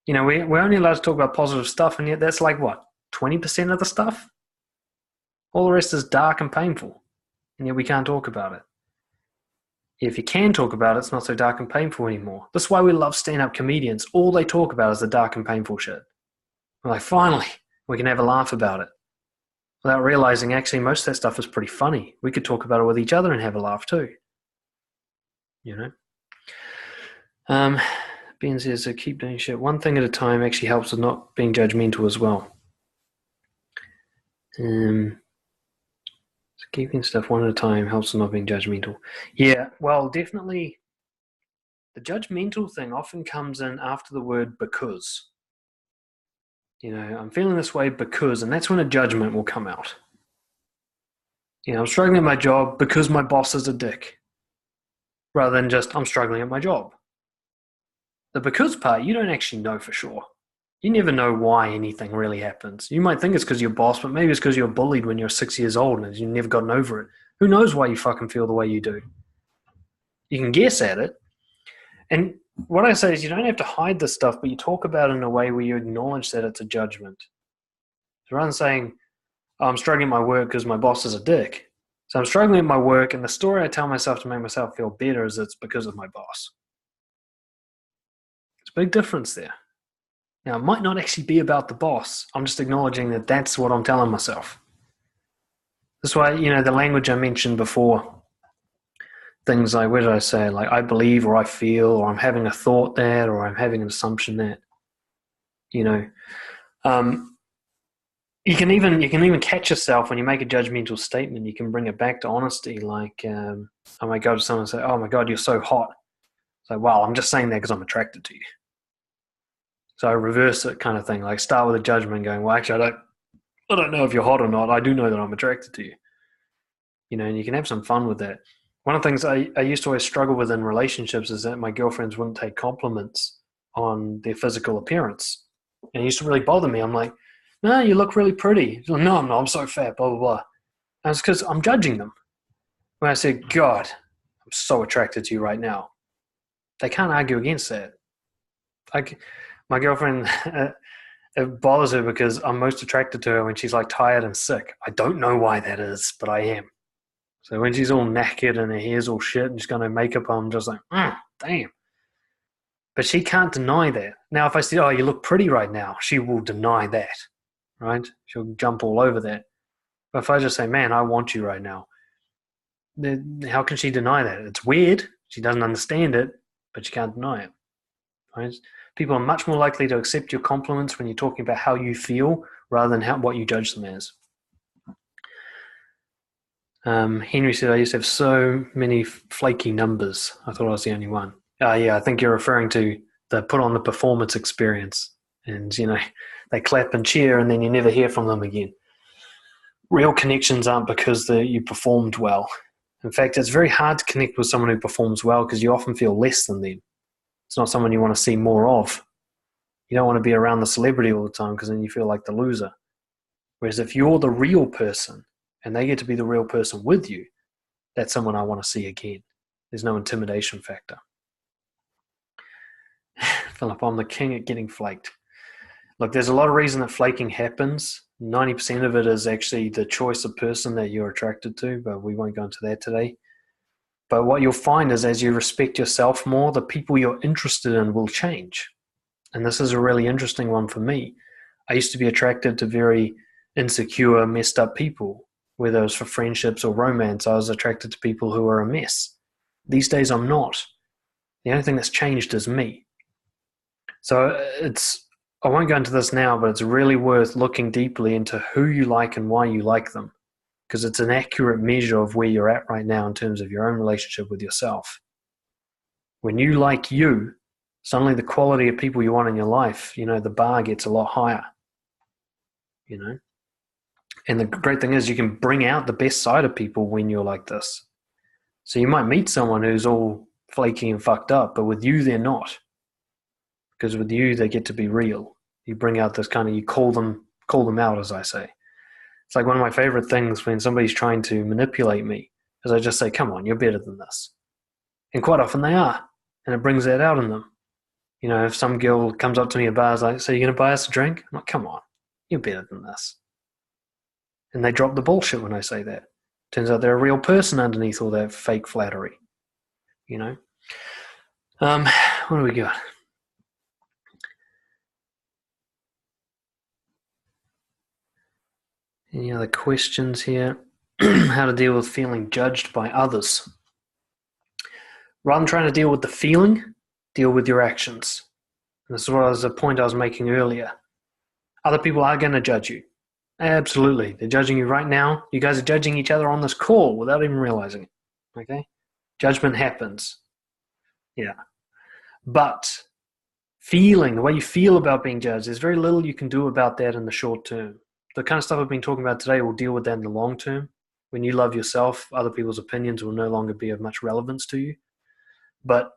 We're only allowed to talk about positive stuff, and yet that's like what, 20% of the stuff? All the rest is dark and painful, and yet we can't talk about it. If you can talk about it, it's not so dark and painful anymore. That's why we love stand-up comedians. All they talk about is the dark and painful shit. We're like, finally, we can have a laugh about it. Without realizing, actually, most of that stuff is pretty funny. We could talk about it with each other and have a laugh too. Ben says, so keep doing shit. One thing at a time actually helps with not being judgmental as well. So keeping stuff one at a time helps with not being judgmental. Yeah, well, definitely the judgmental thing often comes in after the word because. I'm feeling this way because, and that's when a judgment will come out. I'm struggling at my job because my boss is a dick. Rather than just, I'm struggling at my job. The because part, you don't actually know for sure. You never know why anything really happens. You might think it's because you're boss, but maybe it's because you're bullied when you're 6 years old and you've never gotten over it. Who knows why you fucking feel the way you do? You can guess at it. And what I say is you don't have to hide this stuff, but you talk about it in a way where you acknowledge that it's a judgment. So rather than saying, I'm struggling at my work because my boss is a dick. So I'm struggling at my work, and the story I tell myself to make myself feel better is it's because of my boss. It's a big difference there. Now, it might not actually be about the boss. I'm just acknowledging that that's what I'm telling myself. That's why, the language I mentioned before, things like, where did I say? Like, I believe, or I feel, or I'm having a thought that, or I'm having an assumption that. You can even catch yourself when you make a judgmental statement. You can bring it back to honesty, like, I might go to someone and say, oh my God, you're so hot. It's like, well, I'm just saying that because I'm attracted to you. So I reverse it kind of thing, like start with a judgment going, well, actually, I don't know if you're hot or not. I do know that I'm attracted to you. And you can have some fun with that. One of the things I used to always struggle with in relationships is that my girlfriends wouldn't take compliments on their physical appearance. And it used to really bother me. I'm like, no, you look really pretty. She's like, no, I'm not. I'm so fat, blah, blah, blah. And it's because I'm judging them. When I say, God, I'm so attracted to you right now. They can't argue against that. My girlfriend, it bothers her because I'm most attracted to her when she's like tired and sick. I don't know why that is, but I am. So when she's all knackered and her hair's all shit and she's got no makeup on, I'm just like, damn. But she can't deny that. Now, if I say, oh, you look pretty right now, she will deny that, right? She'll jump all over that. But if I just say, man, I want you right now, then how can she deny that? It's weird. She doesn't understand it, but she can't deny it, right? People are much more likely to accept your compliments when you're talking about how you feel rather than what you judge them as. Henry said, I used to have so many flaky numbers. I thought I was the only one. Yeah, I think you're referring to the put on the performance experience. And, they clap and cheer and then you never hear from them again. Real connections aren't because you performed well. In fact, it's very hard to connect with someone who performs well because you often feel less than them. It's not someone you want to see more of. You don't want to be around the celebrity all the time because then you feel like the loser. Whereas if you're the real person and they get to be the real person with you, that's someone I want to see again. There's no intimidation factor. Philip, I'm the king at getting flaked. Look, there's a lot of reason that flaking happens. 90% of it is actually the choice of person that you're attracted to, but we won't go into that today. But what you'll find is as you respect yourself more, the people you're interested in will change. And this is a really interesting one for me. I used to be attracted to very insecure, messed up people, whether it was for friendships or romance. I was attracted to people who are a mess. These days, I'm not. The only thing that's changed is me. So I won't go into this now, but it's really worth looking deeply into who you like and why you like them, because it's an accurate measure of where you're at right now in terms of your own relationship with yourself. When you like you, suddenly the quality of people you want in your life, the bar gets a lot higher, And the great thing is you can bring out the best side of people when you're like this. So you might meet someone who's all flaky and fucked up, but with you, they're not. Because with you, they get to be real. You bring out this you call them out, as I say. It's like one of my favorite things when somebody's trying to manipulate me is I just say, come on, you're better than this. And quite often they are. And it brings that out in them. If some girl comes up to me at bars like, so you're going to buy us a drink? I'm like, come on, you're better than this. And they drop the bullshit when I say that. Turns out they're a real person underneath all that fake flattery. What do we got? Any other questions here? How to deal with feeling judged by others. Rather than trying to deal with the feeling, deal with your actions. And this was a point I was making earlier. Other people are going to judge you. Absolutely. They're judging you right now. You guys are judging each other on this call without even realizing it. Okay? Judgment happens. Yeah. But feeling, the way you feel about being judged, there's very little you can do about that in the short term. The kind of stuff I've been talking about today will deal with that in the long term. When you love yourself, other people's opinions will no longer be of much relevance to you. But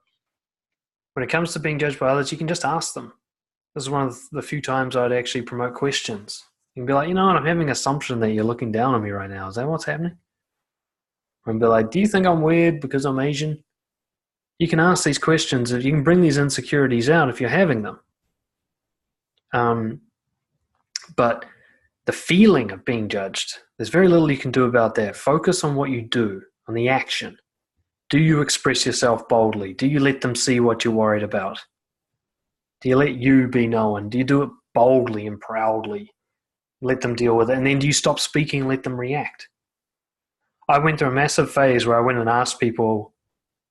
when it comes to being judged by others, you can just ask them. This is one of the few times I'd actually promote questions. You can be like, what, I'm having an assumption that you're looking down on me right now. Is that what's happening? And be like, do you think I'm weird because I'm Asian? You can ask these questions. You can bring these insecurities out if you're having them. But the feeling of being judged, there's very little you can do about that. Focus on what you do, on the action. Do you express yourself boldly? Do you let them see what you're worried about? Do you let you be known? Do you do it boldly and proudly? Let them deal with it. And then do you stop speaking and let them react? I went through a massive phase where I went and asked people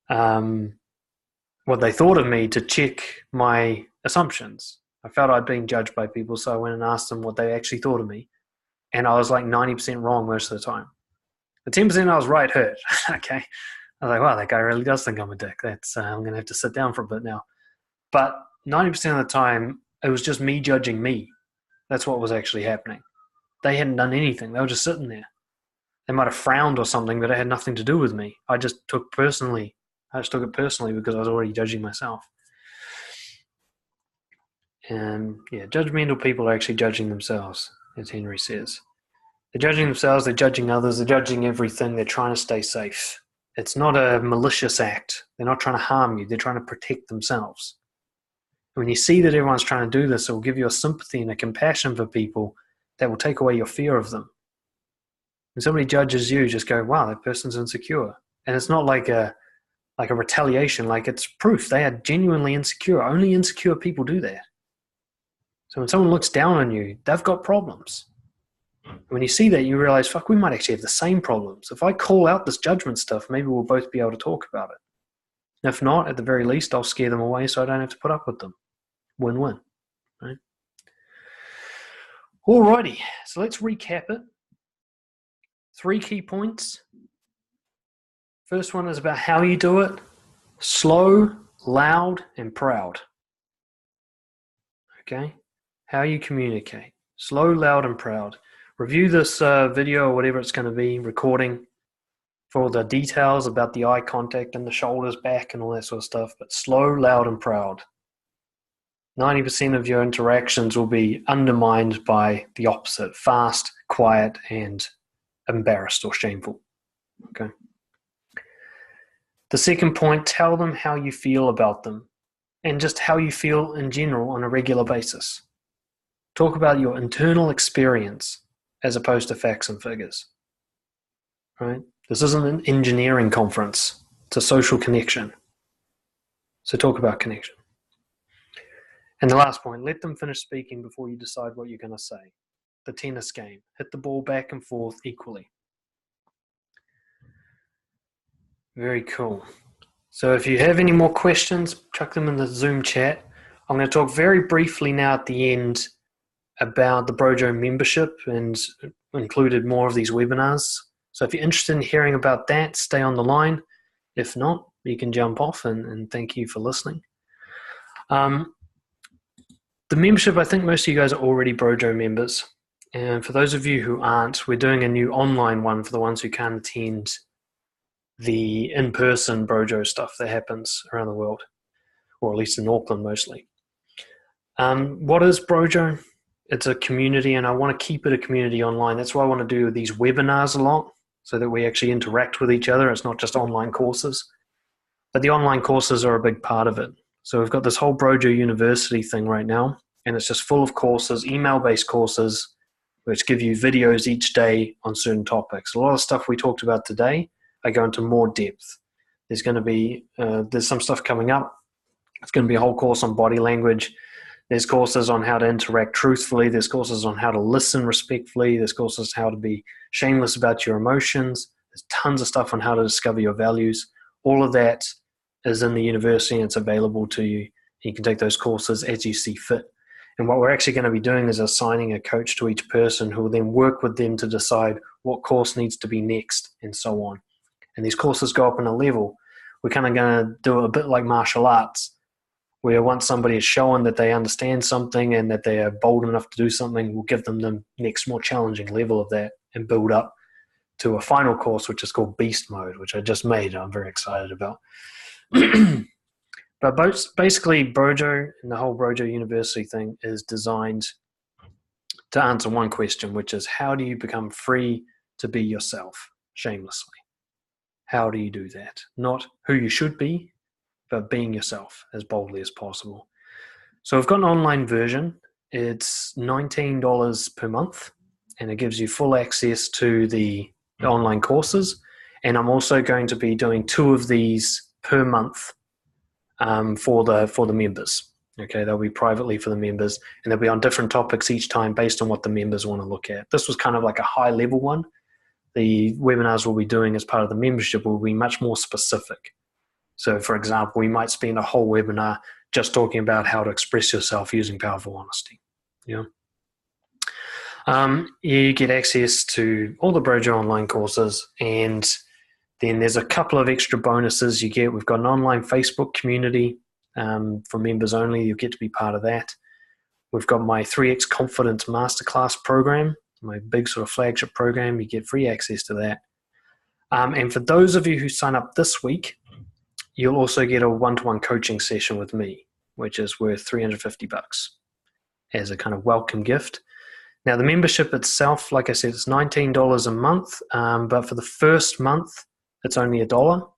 what they thought of me to check my assumptions. I felt I'd been judged by people, so I went and asked them what they actually thought of me. And I was like 90% wrong most of the time. The 10% I was right hurt. Okay. I was like, wow, that guy really does think I'm a dick. That's I'm going to have to sit down for a bit now. But 90% of the time, it was just me judging me. That's what was actually happening. They hadn't done anything. They were just sitting there. They might have frowned or something, but it had nothing to do with me. I just took it personally because I was already judging myself. And judgmental people are actually judging themselves, as Henry says. They're judging themselves, they're judging others, they're judging everything, they're trying to stay safe. It's not a malicious act. They're not trying to harm you, they're trying to protect themselves. When you see that everyone's trying to do this, it will give you a sympathy and a compassion for people that will take away your fear of them. When somebody judges you, just go, wow, that person's insecure. And it's not like a retaliation, like it's proof they are genuinely insecure. Only insecure people do that. So when someone looks down on you, they've got problems. When you see that, you realize, fuck, we might actually have the same problems. If I call out this judgment stuff, maybe we'll both be able to talk about it. If not, at the very least, I'll scare them away so I don't have to put up with them. Win-win, right? Alrighty, so let's recap it. 3 key points. First one is about how you do it. Slow, loud, and proud. Okay? How you communicate. Slow, loud, and proud. Review this video or whatever it's going to be, recording, for all the details about the eye contact and the shoulders back and all that sort of stuff. But slow, loud, and proud. 90% of your interactions will be undermined by the opposite. Fast, quiet, and embarrassed or shameful. Okay. The second point, tell them how you feel about them and just how you feel in general on a regular basis. Talk about your internal experience as opposed to facts and figures. Right? This isn't an engineering conference. It's a social connection. So talk about connection. And the last point, let them finish speaking before you decide what you're going to say. The tennis game. Hit the ball back and forth equally. Very cool. So if you have any more questions, chuck them in the Zoom chat. I'm going to talk very briefly now at the end about the Brojo membership and included more of these webinars. So if you're interested in hearing about that, stay on the line. If not, you can jump off, and thank you for listening. The membership, I think most of you guys are already Brojo members. And for those of you who aren't, we're doing a new online one for the ones who can't attend the in-person Brojo stuff that happens around the world, or at least in Auckland mostly. What is Brojo? It's a community, and I want to keep it a community online. That's why I want to do these webinars a lot, so that we actually interact with each other. It's not just online courses. But the online courses are a big part of it. So we've got this whole Brojo University thing right now, and it's just full of courses, email-based courses, which give you videos each day on certain topics. A lot of stuff we talked about today, I go into more depth. There's going to be, there's some stuff coming up. It's going to be a whole course on body language. There's courses on how to interact truthfully. There's courses on how to listen respectfully. There's courses on how to be shameless about your emotions. There's tons of stuff on how to discover your values. All of that is in the university, and it's available to you. You can take those courses as you see fit. And what we're actually going to be doing is assigning a coach to each person who will then work with them to decide what course needs to be next and so on. And these courses go up in a level. We're kind of going to do it a bit like martial arts, where once somebody is shown that they understand something and that they are bold enough to do something, we'll give them the next more challenging level of that and build up to a final course, which is called Beast Mode, which I just made. I'm very excited about. But basically, Brojo and the whole Brojo University thing is designed to answer one question, which is, how do you become free to be yourself shamelessly? How do you do that? Not who you should be, but being yourself as boldly as possible. So we've got an online version. It's $19 per month, and it gives you full access to the online courses. And I'm also going to be doing 2 of these per month for the members. Okay, they'll be privately for the members, and they'll be on different topics each time based on what the members want to look at. This was kind of like a high level one. The webinars we'll be doing as part of the membership will be much more specific. So for example, we might spend a whole webinar just talking about how to express yourself using powerful honesty. You get access to all the Brojo online courses, and then there's a couple of extra bonuses you get. We've got an online Facebook community for members only. You'll get to be part of that. We've got my 3X Confidence Masterclass program, my big sort of flagship program. You get free access to that. And for those of you who sign up this week, you'll also get a one-to-one coaching session with me, which is worth $350 as a kind of welcome gift. Now, the membership itself, like I said, it's $19 a month, but for the first month, it's only $1,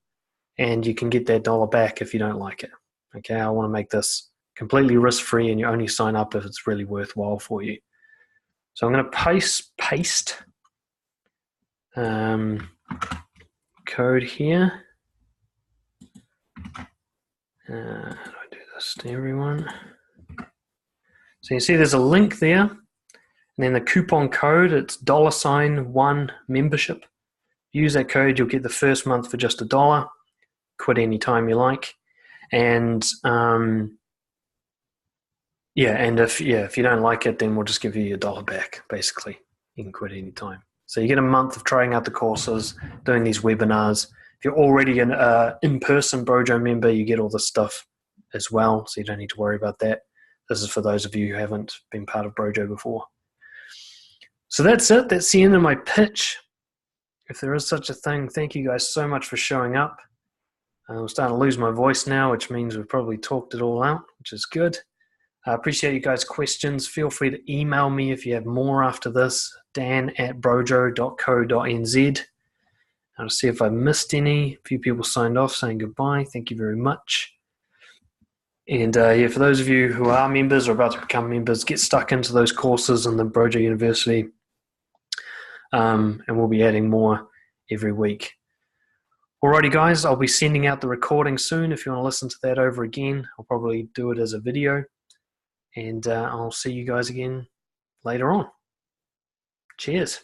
and you can get that $1 back if you don't like it. Okay, I want to make this completely risk-free, and you only sign up if it's really worthwhile for you. So I'm going to paste code here. How do I do this to everyone? So you see there's a link there, and then the coupon code, it's $1 membership. Use that code, you'll get the first month for just $1. Quit anytime you like. And if you don't like it, then we'll just give you your $1 back, basically. You can quit anytime. So you get a month of trying out the courses, doing these webinars. If you're already an in-person Brojo member, you get all this stuff as well, so you don't need to worry about that. This is for those of you who haven't been part of Brojo before. So that's it. That's the end of my pitch. If there is such a thing, thank you guys so much for showing up. I'm starting to lose my voice now, which means we've probably talked it all out, which is good. I appreciate you guys' questions. Feel free to email me if you have more after this, dan@brojo.co.nz. I'll see if I missed any. A few people signed off saying goodbye. Thank you very much. And for those of you who are members or about to become members, get stuck into those courses in the Brojo University. And we'll be adding more every week. Alrighty guys, I'll be sending out the recording soon. If you want to listen to that over again, I'll probably do it as a video. And I'll see you guys again later on. Cheers.